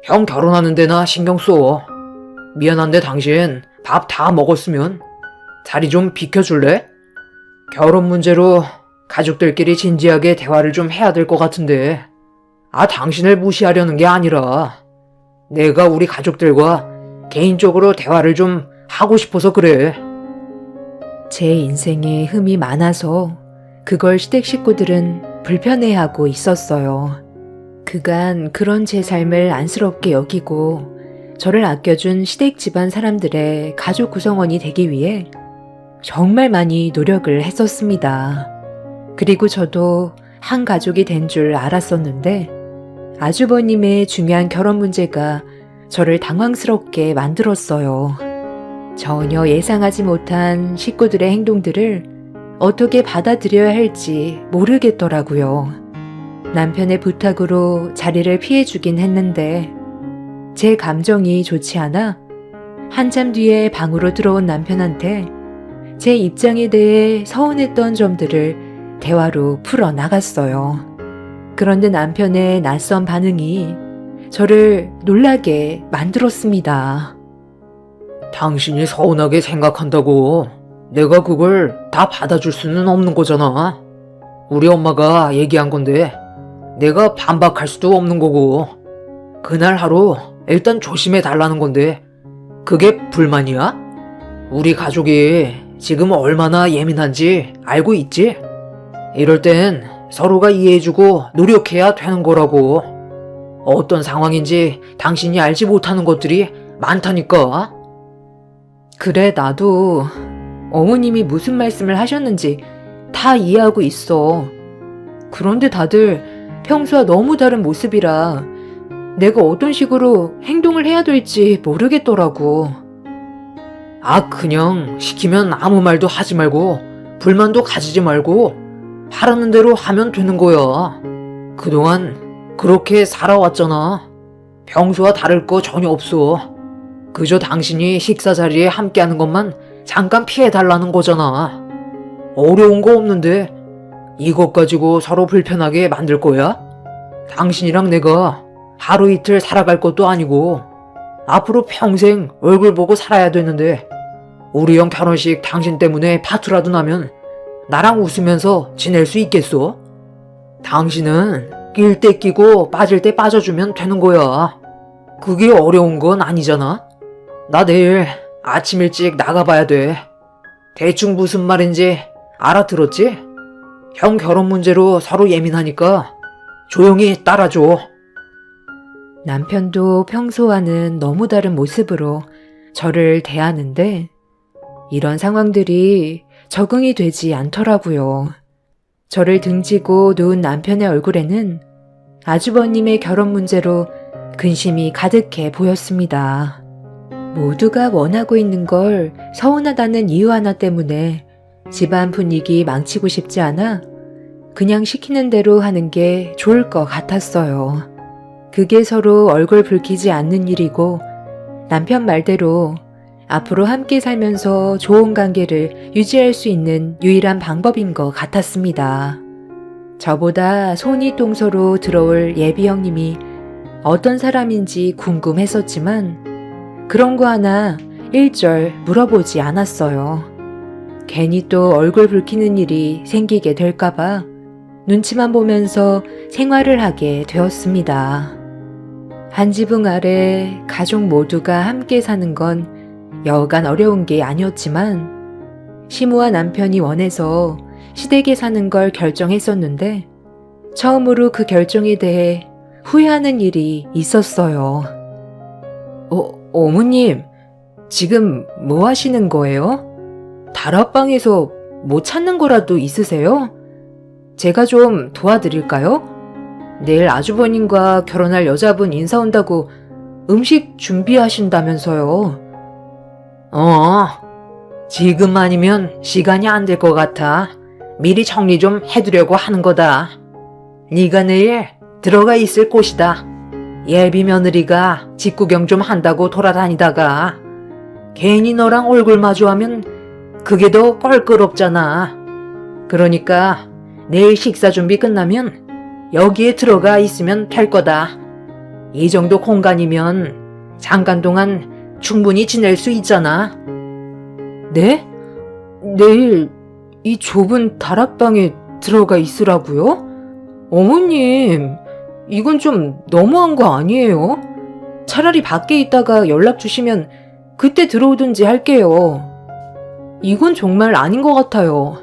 형 결혼하는 데나 신경 써. 미안한데 당신 밥 다 먹었으면 자리 좀 비켜줄래? 결혼 문제로 가족들끼리 진지하게 대화를 좀 해야 될 것 같은데. 당신을 무시하려는 게 아니라 내가 우리 가족들과 개인적으로 대화를 좀 하고 싶어서 그래. 제 인생에 흠이 많아서 그걸 시댁 식구들은 불편해하고 있었어요. 그간 그런 제 삶을 안쓰럽게 여기고 저를 아껴준 시댁 집안 사람들의 가족 구성원이 되기 위해 정말 많이 노력을 했었습니다. 그리고 저도 한 가족이 된 줄 알았었는데 아주버님의 중요한 결혼 문제가 저를 당황스럽게 만들었어요. 전혀 예상하지 못한 식구들의 행동들을 어떻게 받아들여야 할지 모르겠더라고요. 남편의 부탁으로 자리를 피해주긴 했는데 제 감정이 좋지 않아 한참 뒤에 방으로 들어온 남편한테 제 입장에 대해 서운했던 점들을 대화로 풀어나갔어요. 그런데 남편의 낯선 반응이 저를 놀라게 만들었습니다. 당신이 서운하게 생각한다고 내가 그걸 다 받아줄 수는 없는 거잖아. 우리 엄마가 얘기한 건데 내가 반박할 수도 없는 거고 그날 하루 일단 조심해 달라는 건데 그게 불만이야? 우리 가족이 지금 얼마나 예민한지 알고 있지? 이럴 땐 서로가 이해해주고 노력해야 되는 거라고. 어떤 상황인지 당신이 알지 못하는 것들이 많다니까. 그래, 나도 어머님이 무슨 말씀을 하셨는지 다 이해하고 있어. 그런데 다들 평소와 너무 다른 모습이라 내가 어떤 식으로 행동을 해야 될지 모르겠더라고. 그냥 시키면 아무 말도 하지 말고 불만도 가지지 말고 하라는 대로 하면 되는 거야. 그동안 그렇게 살아왔잖아. 평소와 다를 거 전혀 없어. 그저 당신이 식사 자리에 함께하는 것만 잠깐 피해달라는 거잖아. 어려운 거 없는데 이것 가지고 서로 불편하게 만들 거야? 당신이랑 내가 하루 이틀 살아갈 것도 아니고 앞으로 평생 얼굴 보고 살아야 되는데 우리 형 결혼식 당신 때문에 파투라도 나면 나랑 웃으면서 지낼 수 있겠어? 당신은 낄 때 끼고 빠질 때 빠져주면 되는 거야. 그게 어려운 건 아니잖아. 나 내일 아침 일찍 나가봐야 돼. 대충 무슨 말인지 알아들었지? 형 결혼 문제로 서로 예민하니까 조용히 따라줘. 남편도 평소와는 너무 다른 모습으로 저를 대하는데 이런 상황들이 적응이 되지 않더라고요. 저를 등지고 누운 남편의 얼굴에는 아주버님의 결혼 문제로 근심이 가득해 보였습니다. 모두가 원하고 있는 걸 서운하다는 이유 하나 때문에 집안 분위기 망치고 싶지 않아 그냥 시키는 대로 하는 게 좋을 것 같았어요. 그게 서로 얼굴 붉히지 않는 일이고 남편 말대로 앞으로 함께 살면서 좋은 관계를 유지할 수 있는 유일한 방법인 것 같았습니다. 저보다 손이 동서로 들어올 예비 형님이 어떤 사람인지 궁금했었지만 그런 거 하나 일절 물어보지 않았어요. 괜히 또 얼굴 붉히는 일이 생기게 될까봐 눈치만 보면서 생활을 하게 되었습니다. 한 지붕 아래 가족 모두가 함께 사는 건 여간 어려운 게 아니었지만 시무와 남편이 원해서 시댁에 사는 걸 결정했었는데 처음으로 그 결정에 대해 후회하는 일이 있었어요. 어머님, 지금 뭐 하시는 거예요? 다락방에서 뭐 찾는 거라도 있으세요? 제가 좀 도와드릴까요? 내일 아주버님과 결혼할 여자분 인사 온다고 음식 준비하신다면서요. 지금 아니면 시간이 안 될 것 같아. 미리 정리 좀 해두려고 하는 거다. 네가 내일 들어가 있을 곳이다. 예비 며느리가 집 구경 좀 한다고 돌아다니다가 괜히 너랑 얼굴 마주하면 그게 더 껄끄럽잖아. 그러니까 내일 식사 준비 끝나면 여기에 들어가 있으면 될 거다. 이 정도 공간이면 잠깐 동안 충분히 지낼 수 있잖아. 네? 내일 이 좁은 다락방에 들어가 있으라고요? 어머님, 이건 좀 너무한 거 아니에요? 차라리 밖에 있다가 연락 주시면 그때 들어오든지 할게요. 이건 정말 아닌 것 같아요.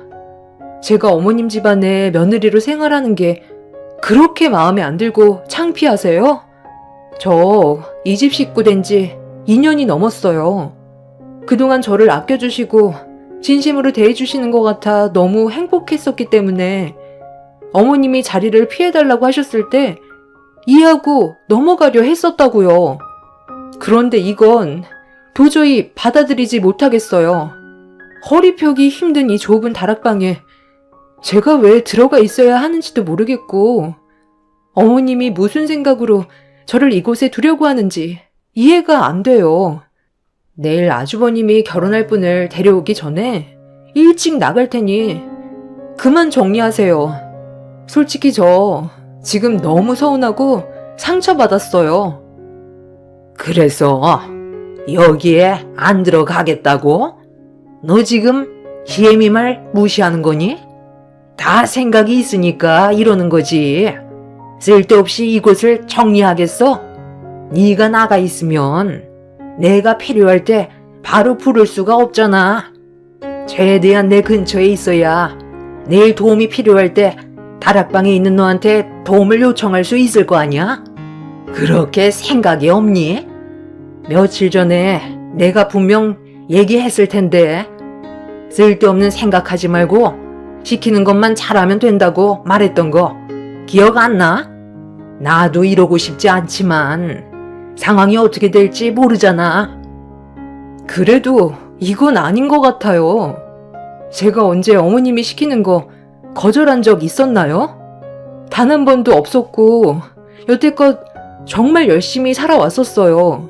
제가 어머님 집안에 며느리로 생활하는 게 그렇게 마음에 안 들고 창피하세요? 저 이 집 식구 된 지 2년이 넘었어요. 그동안 저를 아껴주시고 진심으로 대해주시는 것 같아 너무 행복했었기 때문에 어머님이 자리를 피해달라고 하셨을 때 이해하고 넘어가려 했었다고요. 그런데 이건 도저히 받아들이지 못하겠어요. 허리 펴기 힘든 이 좁은 다락방에 제가 왜 들어가 있어야 하는지도 모르겠고 어머님이 무슨 생각으로 저를 이곳에 두려고 하는지 이해가 안 돼요. 내일 아주버님이 결혼할 분을 데려오기 전에 일찍 나갈 테니 그만 정리하세요. 솔직히 저 지금 너무 서운하고 상처받았어요. 그래서 여기에 안 들어가겠다고? 너 지금 희애미 말 무시하는 거니? 다 생각이 있으니까 이러는 거지. 쓸데없이 이곳을 정리하겠어? 네가 나가 있으면 내가 필요할 때 바로 부를 수가 없잖아. 최대한 내 근처에 있어야 내일 도움이 필요할 때 다락방에 있는 너한테 도움을 요청할 수 있을 거 아니야? 그렇게 생각이 없니? 며칠 전에 내가 분명 얘기했을 텐데 쓸데없는 생각하지 말고 시키는 것만 잘하면 된다고 말했던 거 기억 안 나? 나도 이러고 싶지 않지만 상황이 어떻게 될지 모르잖아. 그래도 이건 아닌 것 같아요. 제가 언제 어머님이 시키는 거 거절한 적 있었나요? 단 한 번도 없었고 여태껏 정말 열심히 살아왔었어요.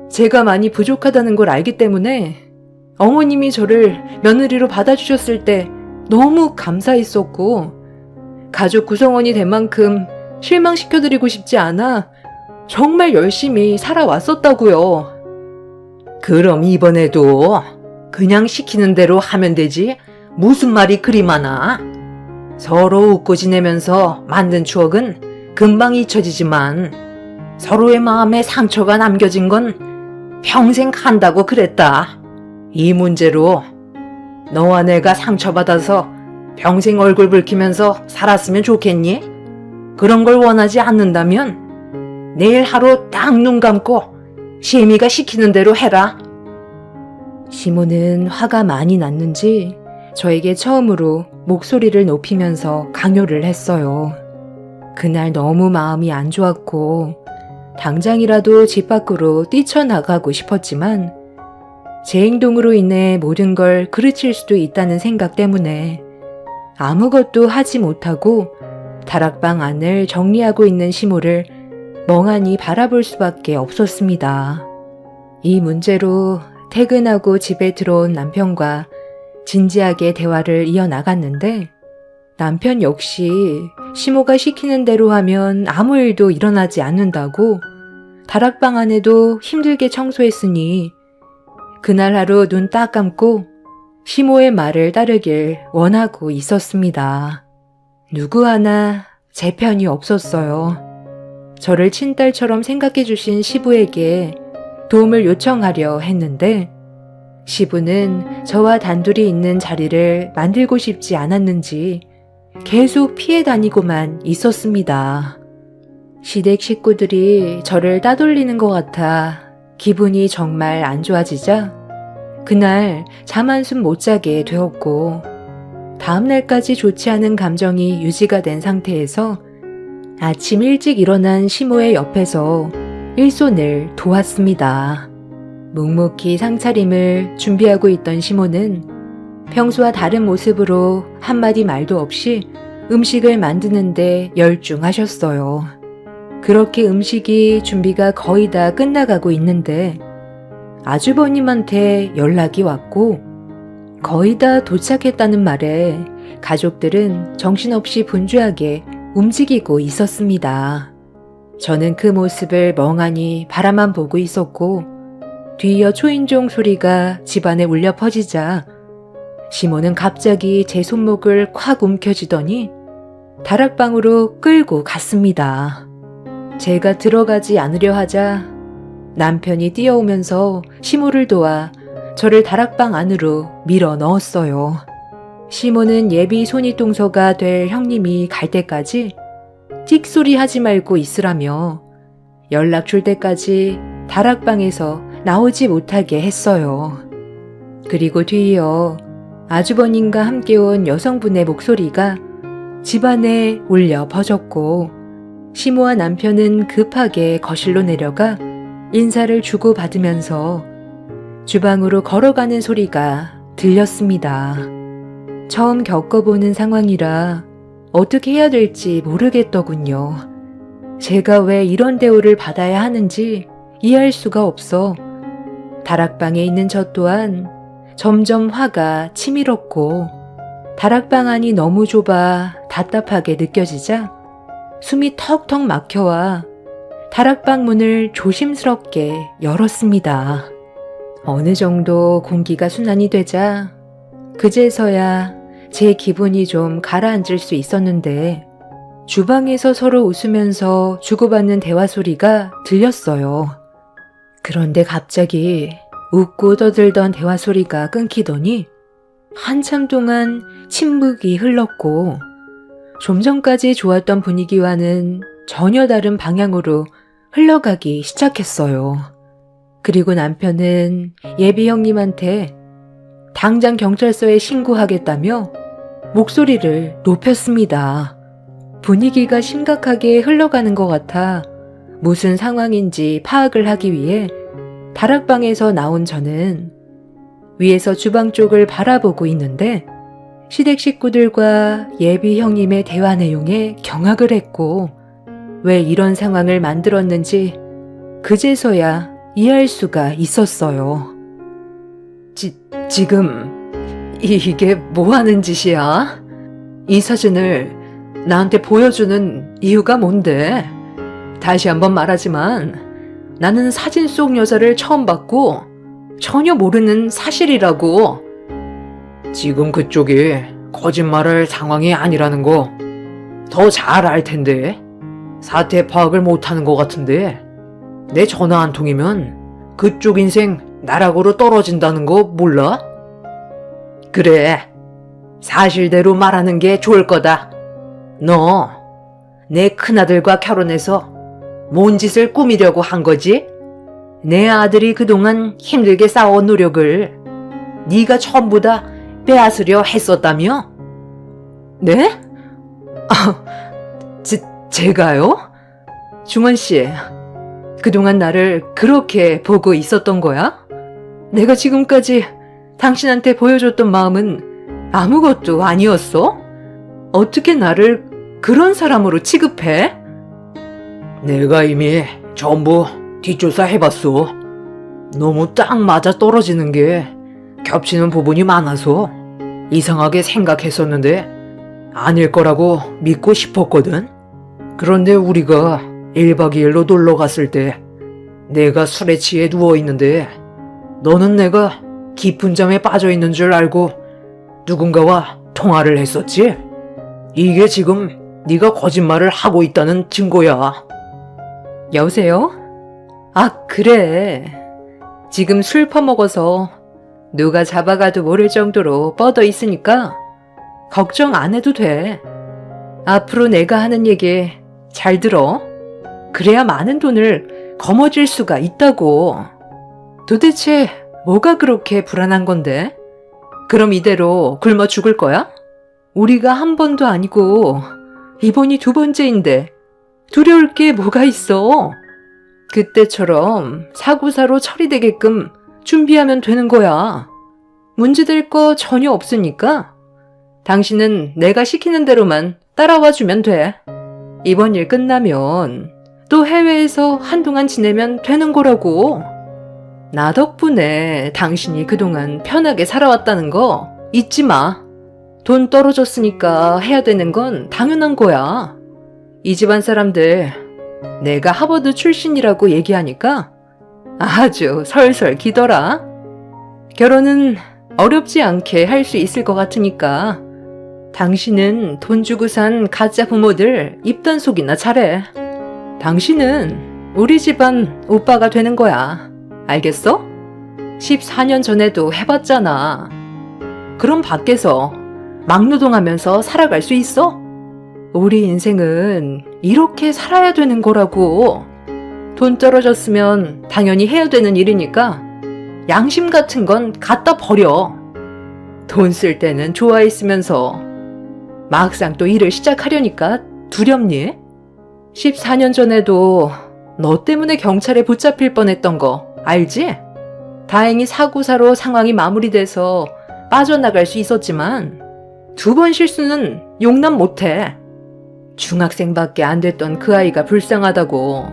제가 많이 부족하다는 걸 알기 때문에 어머님이 저를 며느리로 받아주셨을 때 너무 감사했었고 가족 구성원이 된 만큼 실망시켜드리고 싶지 않아 정말 열심히 살아왔었다고요. 그럼 이번에도 그냥 시키는 대로 하면 되지 무슨 말이 그리 많아? 서로 웃고 지내면서 만든 추억은 금방 잊혀지지만 서로의 마음에 상처가 남겨진 건 평생 간다고 그랬다. 이 문제로 너와 내가 상처받아서 평생 얼굴 붉히면서 살았으면 좋겠니? 그런 걸 원하지 않는다면 내일 하루 딱 눈 감고 시애미가 시키는 대로 해라. 시모는 화가 많이 났는지 저에게 처음으로 목소리를 높이면서 강요를 했어요. 그날 너무 마음이 안 좋았고 당장이라도 집 밖으로 뛰쳐나가고 싶었지만 제 행동으로 인해 모든 걸 그르칠 수도 있다는 생각 때문에 아무것도 하지 못하고 다락방 안을 정리하고 있는 시모를 멍하니 바라볼 수밖에 없었습니다. 이 문제로 퇴근하고 집에 들어온 남편과 진지하게 대화를 이어나갔는데 남편 역시 시모가 시키는 대로 하면 아무 일도 일어나지 않는다고 다락방 안에도 힘들게 청소했으니 그날 하루 눈 딱 감고 시모의 말을 따르길 원하고 있었습니다. 누구 하나 제 편이 없었어요. 저를 친딸처럼 생각해 주신 시부에게 도움을 요청하려 했는데 시부는 저와 단둘이 있는 자리를 만들고 싶지 않았는지 계속 피해 다니고만 있었습니다. 시댁 식구들이 저를 따돌리는 것 같아 기분이 정말 안 좋아지자 그날 잠 한숨 못 자게 되었고 다음 날까지 좋지 않은 감정이 유지가 된 상태에서 아침 일찍 일어난 시모의 옆에서 일손을 도왔습니다. 묵묵히 상차림을 준비하고 있던 시모는 평소와 다른 모습으로 한마디 말도 없이 음식을 만드는데 열중하셨어요. 그렇게 음식이 준비가 거의 다 끝나가고 있는데 아주버님한테 연락이 왔고 거의 다 도착했다는 말에 가족들은 정신없이 분주하게 움직이고 있었습니다. 저는 그 모습을 멍하니 바라만 보고 있었고 뒤이어 초인종 소리가 집안에 울려 퍼지자 시모는 갑자기 제 손목을 콱 움켜쥐더니 다락방으로 끌고 갔습니다. 제가 들어가지 않으려 하자 남편이 뛰어오면서 시모를 도와 저를 다락방 안으로 밀어 넣었어요. 시모는 예비 손윗동서가 될 형님이 갈 때까지 틱소리 하지 말고 있으라며 연락 줄 때까지 다락방에서 나오지 못하게 했어요. 그리고 뒤이어 아주버님과 함께 온 여성분의 목소리가 집안에 울려 퍼졌고 시모와 남편은 급하게 거실로 내려가 인사를 주고받으면서 주방으로 걸어가는 소리가 들렸습니다. 처음 겪어보는 상황이라 어떻게 해야 될지 모르겠더군요. 제가 왜 이런 대우를 받아야 하는지 이해할 수가 없어 다락방에 있는 저 또한 점점 화가 치밀었고 다락방 안이 너무 좁아 답답하게 느껴지자 숨이 턱턱 막혀와 다락방 문을 조심스럽게 열었습니다. 어느 정도 공기가 순환이 되자 그제서야 제 기분이 좀 가라앉을 수 있었는데 주방에서 서로 웃으면서 주고받는 대화 소리가 들렸어요. 그런데 갑자기 웃고 떠들던 대화 소리가 끊기더니 한참 동안 침묵이 흘렀고 좀 전까지 좋았던 분위기와는 전혀 다른 방향으로 흘러가기 시작했어요. 그리고 남편은 예비 형님한테 당장 경찰서에 신고하겠다며 목소리를 높였습니다. 분위기가 심각하게 흘러가는 것 같아 무슨 상황인지 파악을 하기 위해 다락방에서 나온 저는 위에서 주방 쪽을 바라보고 있는데 시댁 식구들과 예비 형님의 대화 내용에 경악을 했고 왜 이런 상황을 만들었는지 그제서야 이해할 수가 있었어요. 지금 이게 뭐 하는 짓이야? 이 사진을 나한테 보여주는 이유가 뭔데? 다시 한번 말하지만 나는 사진 속 여자를 처음 봤고 전혀 모르는 사실이라고. 지금 그쪽이 거짓말할 상황이 아니라는 거 더 잘 알 텐데. 사태 파악을 못하는 것 같은데. 내 전화 한 통이면 그쪽 인생 나락으로 떨어진다는 거 몰라? 그래, 사실대로 말하는 게 좋을 거다. 너 내 큰아들과 결혼해서 뭔 짓을 꾸미려고 한 거지? 내 아들이 그동안 힘들게 쌓아온 노력을 네가 전부 다 빼앗으려 했었다며? 네? 제가요? 중원 씨, 그동안 나를 그렇게 보고 있었던 거야? 내가 지금까지 당신한테 보여줬던 마음은 아무것도 아니었어? 어떻게 나를 그런 사람으로 취급해? 내가 이미 전부 뒷조사 해봤어. 너무 딱 맞아 떨어지는 게 겹치는 부분이 많아서 이상하게 생각했었는데 아닐 거라고 믿고 싶었거든. 그런데 우리가 1박 2일로 놀러 갔을 때 내가 술에 취해 누워있는데 너는 내가 깊은 잠에 빠져있는 줄 알고 누군가와 통화를 했었지? 이게 지금 네가 거짓말을 하고 있다는 증거야. 여보세요? 아, 그래. 지금 술 퍼먹어서 누가 잡아가도 모를 정도로 뻗어 있으니까 걱정 안 해도 돼. 앞으로 내가 하는 얘기 잘 들어. 그래야 많은 돈을 거머쥘 수가 있다고. 도대체 뭐가 그렇게 불안한 건데? 그럼 이대로 굶어 죽을 거야? 우리가 한 번도 아니고 이번이 2번째인데 두려울 게 뭐가 있어? 그때처럼 사고사로 처리되게끔 준비하면 되는 거야. 문제될 거 전혀 없으니까 당신은 내가 시키는 대로만 따라와 주면 돼. 이번 일 끝나면 또 해외에서 한동안 지내면 되는 거라고. 나 덕분에 당신이 그동안 편하게 살아왔다는 거 잊지 마. 돈 떨어졌으니까 해야 되는 건 당연한 거야. 이 집안 사람들 내가 하버드 출신이라고 얘기하니까 아주 설설 기더라. 결혼은 어렵지 않게 할 수 있을 것 같으니까 당신은 돈 주고 산 가짜 부모들 입단 속이나 잘해. 당신은 우리 집안 오빠가 되는 거야. 알겠어? 14년 전에도 해봤잖아. 그럼 밖에서 막노동하면서 살아갈 수 있어? 우리 인생은 이렇게 살아야 되는 거라고. 돈 떨어졌으면 당연히 해야 되는 일이니까 양심 같은 건 갖다 버려. 돈 쓸 때는 좋아했으면서 막상 또 일을 시작하려니까 두렵니? 14년 전에도 너 때문에 경찰에 붙잡힐 뻔했던 거 알지? 다행히 사고사로 상황이 마무리돼서 빠져나갈 수 있었지만 2번 실수는 용납 못해. 중학생밖에 안 됐던 그 아이가 불쌍하다고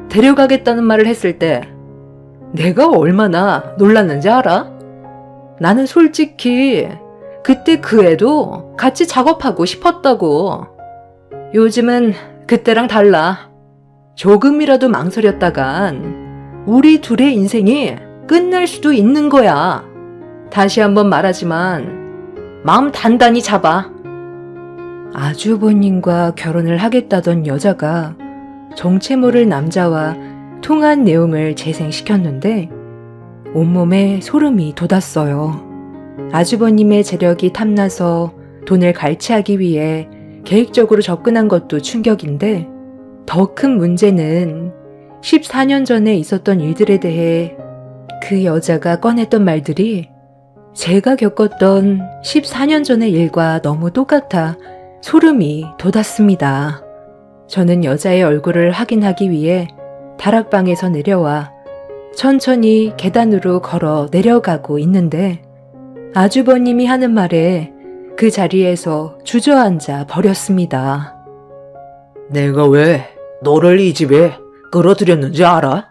데려가겠다는 말을 했을 때 내가 얼마나 놀랐는지 알아? 나는 솔직히 그때 그 애도 같이 작업하고 싶었다고. 요즘은 그때랑 달라. 조금이라도 망설였다간 우리 둘의 인생이 끝날 수도 있는 거야. 다시 한번 말하지만 마음 단단히 잡아. 아주버님과 결혼을 하겠다던 여자가 정체 모를 남자와 통한 내용을 재생시켰는데 온몸에 소름이 돋았어요. 아주버님의 재력이 탐나서 돈을 갈취하기 위해 계획적으로 접근한 것도 충격인데 더 큰 문제는 14년 전에 있었던 일들에 대해 그 여자가 꺼냈던 말들이 제가 겪었던 14년 전의 일과 너무 똑같아 소름이 돋았습니다. 저는 여자의 얼굴을 확인하기 위해 다락방에서 내려와 천천히 계단으로 걸어 내려가고 있는데 아주버님이 하는 말에 그 자리에서 주저앉아 버렸습니다. 내가 왜 너를 이 집에 끌어들였는지 알아?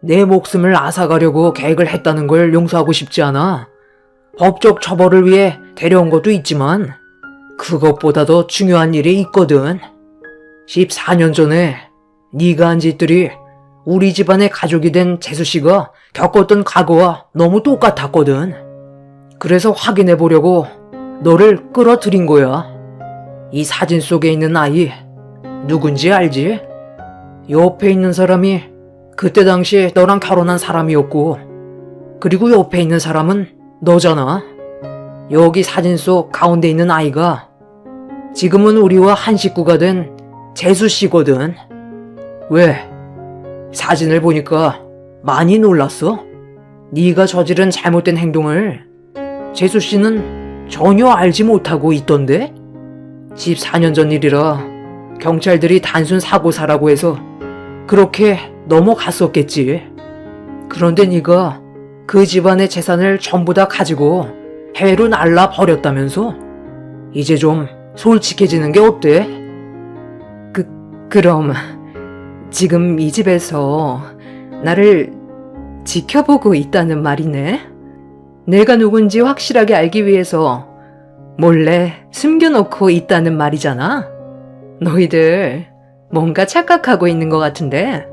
내 목숨을 앗아가려고 계획을 했다는 걸 용서하고 싶지 않아. 법적 처벌을 위해 데려온 것도 있지만 그것보다 더 중요한 일이 있거든. 14년 전에 네가 한 짓들이 우리 집안의 가족이 된 재수 씨가 겪었던 과거와 너무 똑같았거든. 그래서 확인해 보려고 너를 끌어들인 거야. 이 사진 속에 있는 아이 누군지 알지? 옆에 있는 사람이 그때 당시 너랑 결혼한 사람이었고 그리고 옆에 있는 사람은 너잖아. 여기 사진 속 가운데 있는 아이가 지금은 우리와 한 식구가 된 재수 씨거든. 왜? 사진을 보니까 많이 놀랐어? 네가 저지른 잘못된 행동을 재수 씨는 전혀 알지 못하고 있던데? 14년 전 일이라 경찰들이 단순 사고사라고 해서 그렇게 넘어갔었겠지. 그런데 네가 그 집안의 재산을 전부 다 가지고 해외로 날라 버렸다면서? 이제 좀 솔직해지는 게 어때? 그럼 지금 이 집에서 나를 지켜보고 있다는 말이네? 내가 누군지 확실하게 알기 위해서 몰래 숨겨놓고 있다는 말이잖아? 너희들 뭔가 착각하고 있는 것 같은데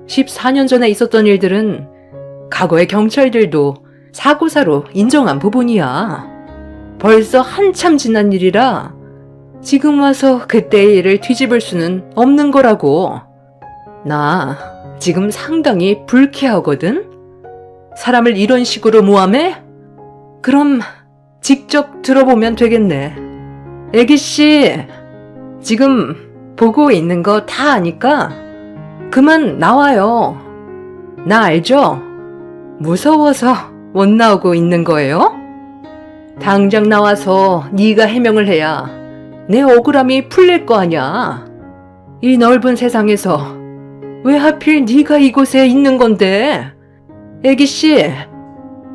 14년 전에 있었던 일들은 과거의 경찰들도 사고사로 인정한 부분이야. 벌써 한참 지난 일이라 지금 와서 그때의 일을 뒤집을 수는 없는 거라고. 나 지금 상당히 불쾌하거든? 사람을 이런 식으로 모함해? 그럼 직접 들어보면 되겠네. 애기씨, 지금 보고 있는 거 다 아니까 그만 나와요. 나 알죠? 무서워서 못 나오고 있는 거예요? 당장 나와서 네가 해명을 해야 내 억울함이 풀릴 거 아냐. 이 넓은 세상에서 왜 하필 네가 이곳에 있는 건데? 애기씨,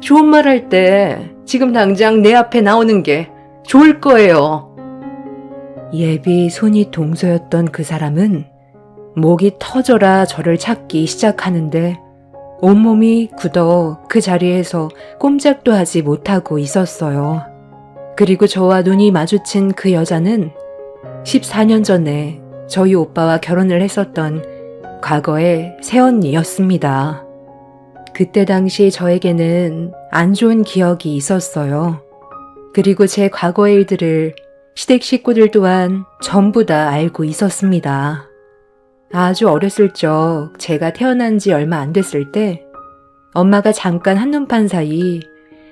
좋은 말 할 때 지금 당장 내 앞에 나오는 게 좋을 거예요. 예비 손이 동서였던 그 사람은 목이 터져라 저를 찾기 시작하는데 온몸이 굳어 그 자리에서 꼼짝도 하지 못하고 있었어요. 그리고 저와 눈이 마주친 그 여자는 14년 전에 저희 오빠와 결혼을 했었던 과거의 새언니였습니다. 그때 당시 저에게는 안 좋은 기억이 있었어요. 그리고 제 과거의 일들을 시댁 식구들 또한 전부 다 알고 있었습니다. 아주 어렸을 적 제가 태어난 지 얼마 안 됐을 때 엄마가 잠깐 한눈판 사이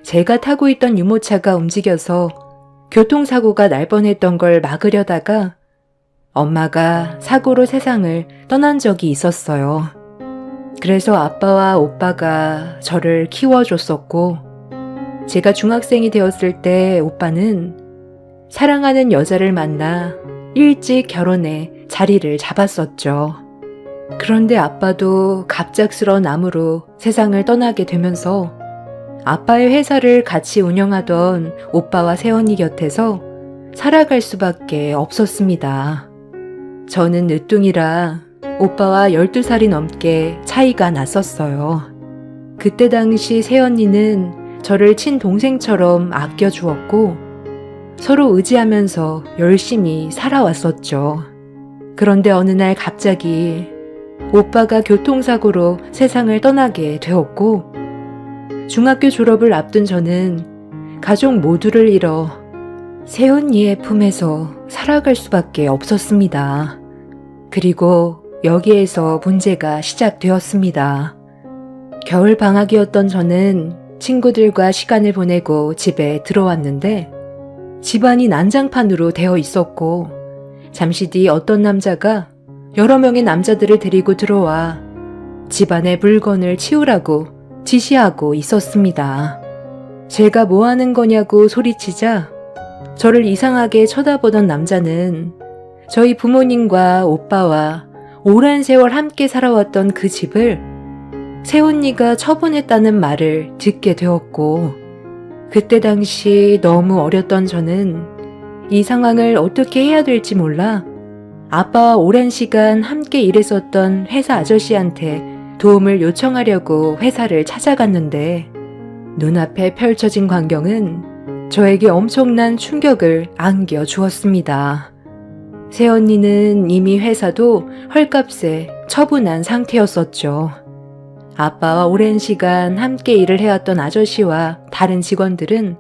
제가 타고 있던 유모차가 움직여서 교통사고가 날 뻔했던 걸 막으려다가 엄마가 사고로 세상을 떠난 적이 있었어요. 그래서 아빠와 오빠가 저를 키워줬었고, 제가 중학생이 되었을 때 오빠는 사랑하는 여자를 만나 일찍 결혼해 자리를 잡았었죠. 그런데 아빠도 갑작스러운 암으로 세상을 떠나게 되면서 아빠의 회사를 같이 운영하던 오빠와 새언니 곁에서 살아갈 수밖에 없었습니다. 저는 늦둥이라 오빠와 12살이 넘게 차이가 났었어요. 그때 당시 새언니는 저를 친동생처럼 아껴주었고 서로 의지하면서 열심히 살아왔었죠. 그런데 어느 날 갑자기 오빠가 교통사고로 세상을 떠나게 되었고 중학교 졸업을 앞둔 저는 가족 모두를 잃어 새언니의 품에서 살아갈 수밖에 없었습니다. 그리고 여기에서 문제가 시작되었습니다. 겨울 방학이었던 저는 친구들과 시간을 보내고 집에 들어왔는데 집안이 난장판으로 되어 있었고 잠시 뒤 어떤 남자가 여러 명의 남자들을 데리고 들어와 집안의 물건을 치우라고 지시하고 있었습니다. 제가 뭐 하는 거냐고 소리치자 저를 이상하게 쳐다보던 남자는 저희 부모님과 오빠와 오랜 세월 함께 살아왔던 그 집을 새언니가 처분했다는 말을 듣게 되었고 그때 당시 너무 어렸던 저는 이 상황을 어떻게 해야 될지 몰라 아빠와 오랜 시간 함께 일했었던 회사 아저씨한테 도움을 요청하려고 회사를 찾아갔는데 눈앞에 펼쳐진 광경은 저에게 엄청난 충격을 안겨주었습니다. 새언니는 이미 회사도 헐값에 처분한 상태였었죠. 아빠와 오랜 시간 함께 일을 해왔던 아저씨와 다른 직원들은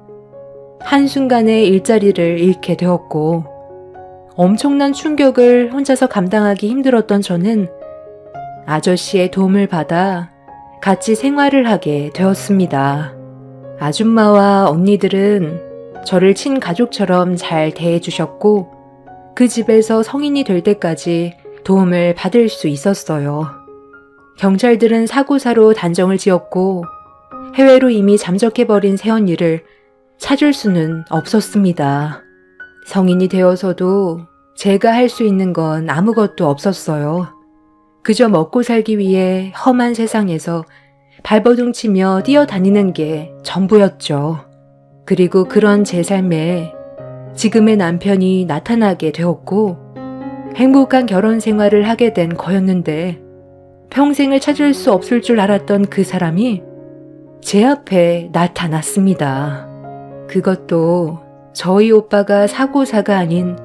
한순간에 일자리를 잃게 되었고 엄청난 충격을 혼자서 감당하기 힘들었던 저는 아저씨의 도움을 받아 같이 생활을 하게 되었습니다. 아줌마와 언니들은 저를 친가족처럼 잘 대해주셨고 그 집에서 성인이 될 때까지 도움을 받을 수 있었어요. 경찰들은 사고사로 단정을 지었고 해외로 이미 잠적해버린 새언니를 찾을 수는 없었습니다. 성인이 되어서도 제가 할 수 있는 건 아무것도 없었어요. 그저 먹고 살기 위해 험한 세상에서 발버둥 치며 뛰어다니는 게 전부였죠. 그리고 그런 제 삶에 지금의 남편이 나타나게 되었고 행복한 결혼 생활을 하게 된 거였는데 평생을 찾을 수 없을 줄 알았던 그 사람이 제 앞에 나타났습니다. 그것도 저희 오빠가 사고사가 아닌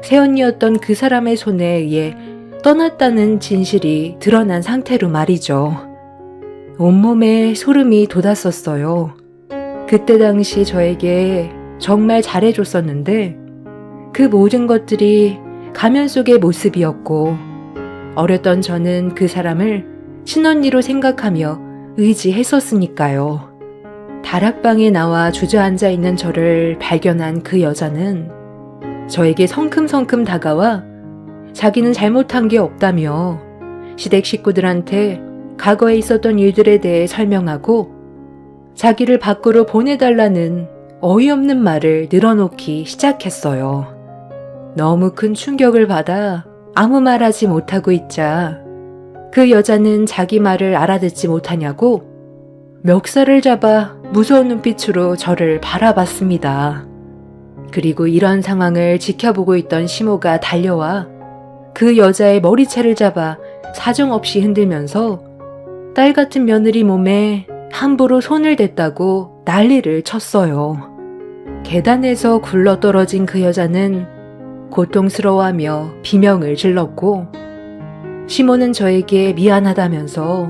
새언니였던 그 사람의 손에 의해 떠났다는 진실이 드러난 상태로 말이죠. 온몸에 소름이 돋았었어요. 그때 당시 저에게 정말 잘해줬었는데 그 모든 것들이 가면 속의 모습이었고 어렸던 저는 그 사람을 친언니로 생각하며 의지했었으니까요. 다락방에 나와 주저앉아 있는 저를 발견한 그 여자는 저에게 성큼성큼 다가와 자기는 잘못한 게 없다며 시댁 식구들한테 과거에 있었던 일들에 대해 설명하고 자기를 밖으로 보내달라는 어이없는 말을 늘어놓기 시작했어요. 너무 큰 충격을 받아 아무 말하지 못하고 있자 그 여자는 자기 말을 알아듣지 못하냐고 멱살을 잡아 무서운 눈빛으로 저를 바라봤습니다. 그리고 이런 상황을 지켜보고 있던 시모가 달려와 그 여자의 머리채를 잡아 사정없이 흔들면서 딸 같은 며느리 몸에 함부로 손을 댔다고 난리를 쳤어요. 계단에서 굴러떨어진 그 여자는 고통스러워하며 비명을 질렀고 시모는 저에게 미안하다면서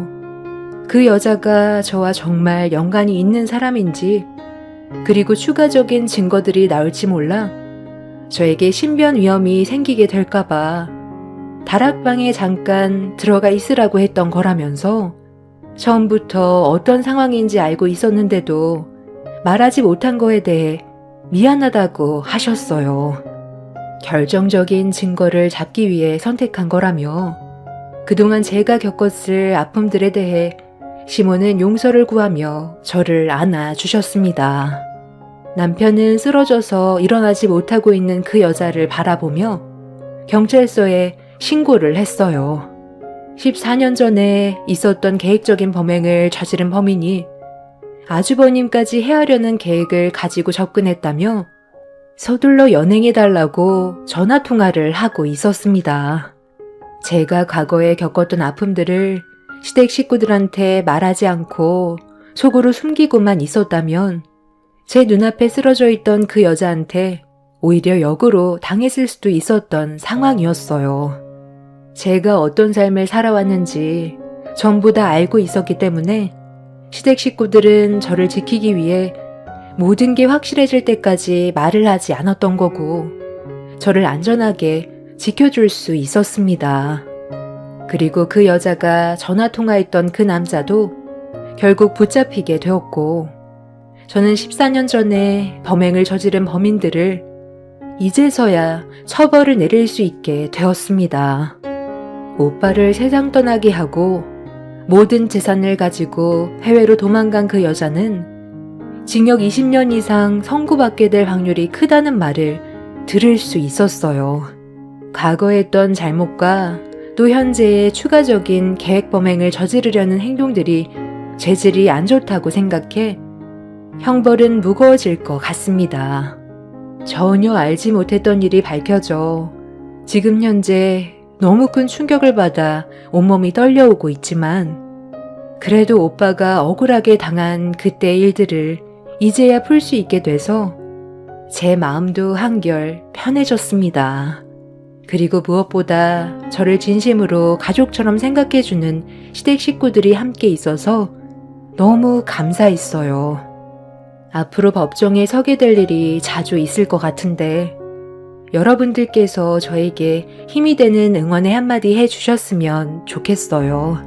그 여자가 저와 정말 연관이 있는 사람인지, 그리고 추가적인 증거들이 나올지 몰라 저에게 신변 위험이 생기게 될까봐 다락방에 잠깐 들어가 있으라고 했던 거라면서 처음부터 어떤 상황인지 알고 있었는데도 말하지 못한 거에 대해 미안하다고 하셨어요. 결정적인 증거를 잡기 위해 선택한 거라며 그동안 제가 겪었을 아픔들에 대해 시몬은 용서를 구하며 저를 안아주셨습니다. 남편은 쓰러져서 일어나지 못하고 있는 그 여자를 바라보며 경찰서에 신고를 했어요. 14년 전에 있었던 계획적인 범행을 저지른 범인이 아주버님까지 해하려는 계획을 가지고 접근했다며 서둘러 연행해달라고 전화통화를 하고 있었습니다. 제가 과거에 겪었던 아픔들을 시댁 식구들한테 말하지 않고 속으로 숨기고만 있었다면 제 눈앞에 쓰러져 있던 그 여자한테 오히려 역으로 당했을 수도 있었던 상황이었어요. 제가 어떤 삶을 살아왔는지 전부 다 알고 있었기 때문에 시댁 식구들은 저를 지키기 위해 모든 게 확실해질 때까지 말을 하지 않았던 거고 저를 안전하게 지켜줄 수 있었습니다. 그리고 그 여자가 전화통화했던 그 남자도 결국 붙잡히게 되었고 저는 14년 전에 범행을 저지른 범인들을 이제서야 처벌을 내릴 수 있게 되었습니다. 오빠를 세상 떠나게 하고 모든 재산을 가지고 해외로 도망간 그 여자는 징역 20년 이상 선고받게 될 확률이 크다는 말을 들을 수 있었어요. 과거에 했던 잘못과 또 현재의 추가적인 계획 범행을 저지르려는 행동들이 죄질이 안 좋다고 생각해 형벌은 무거워질 것 같습니다. 전혀 알지 못했던 일이 밝혀져 지금 현재 너무 큰 충격을 받아 온몸이 떨려오고 있지만 그래도 오빠가 억울하게 당한 그때의 일들을 이제야 풀 수 있게 돼서 제 마음도 한결 편해졌습니다. 그리고 무엇보다 저를 진심으로 가족처럼 생각해주는 시댁 식구들이 함께 있어서 너무 감사했어요. 앞으로 법정에 서게 될 일이 자주 있을 것 같은데 여러분들께서 저에게 힘이 되는 응원의 한마디 해주셨으면 좋겠어요.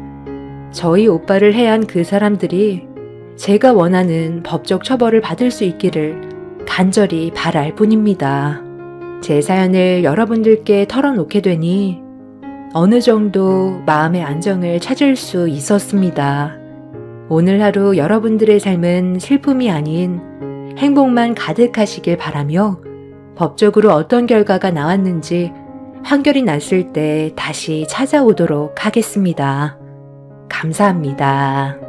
저희 오빠를 해한 그 사람들이 제가 원하는 법적 처벌을 받을 수 있기를 간절히 바랄 뿐입니다. 제 사연을 여러분들께 털어놓게 되니 어느 정도 마음의 안정을 찾을 수 있었습니다. 오늘 하루 여러분들의 삶은 슬픔이 아닌 행복만 가득하시길 바라며 법적으로 어떤 결과가 나왔는지 판결이 났을 때 다시 찾아오도록 하겠습니다. 감사합니다.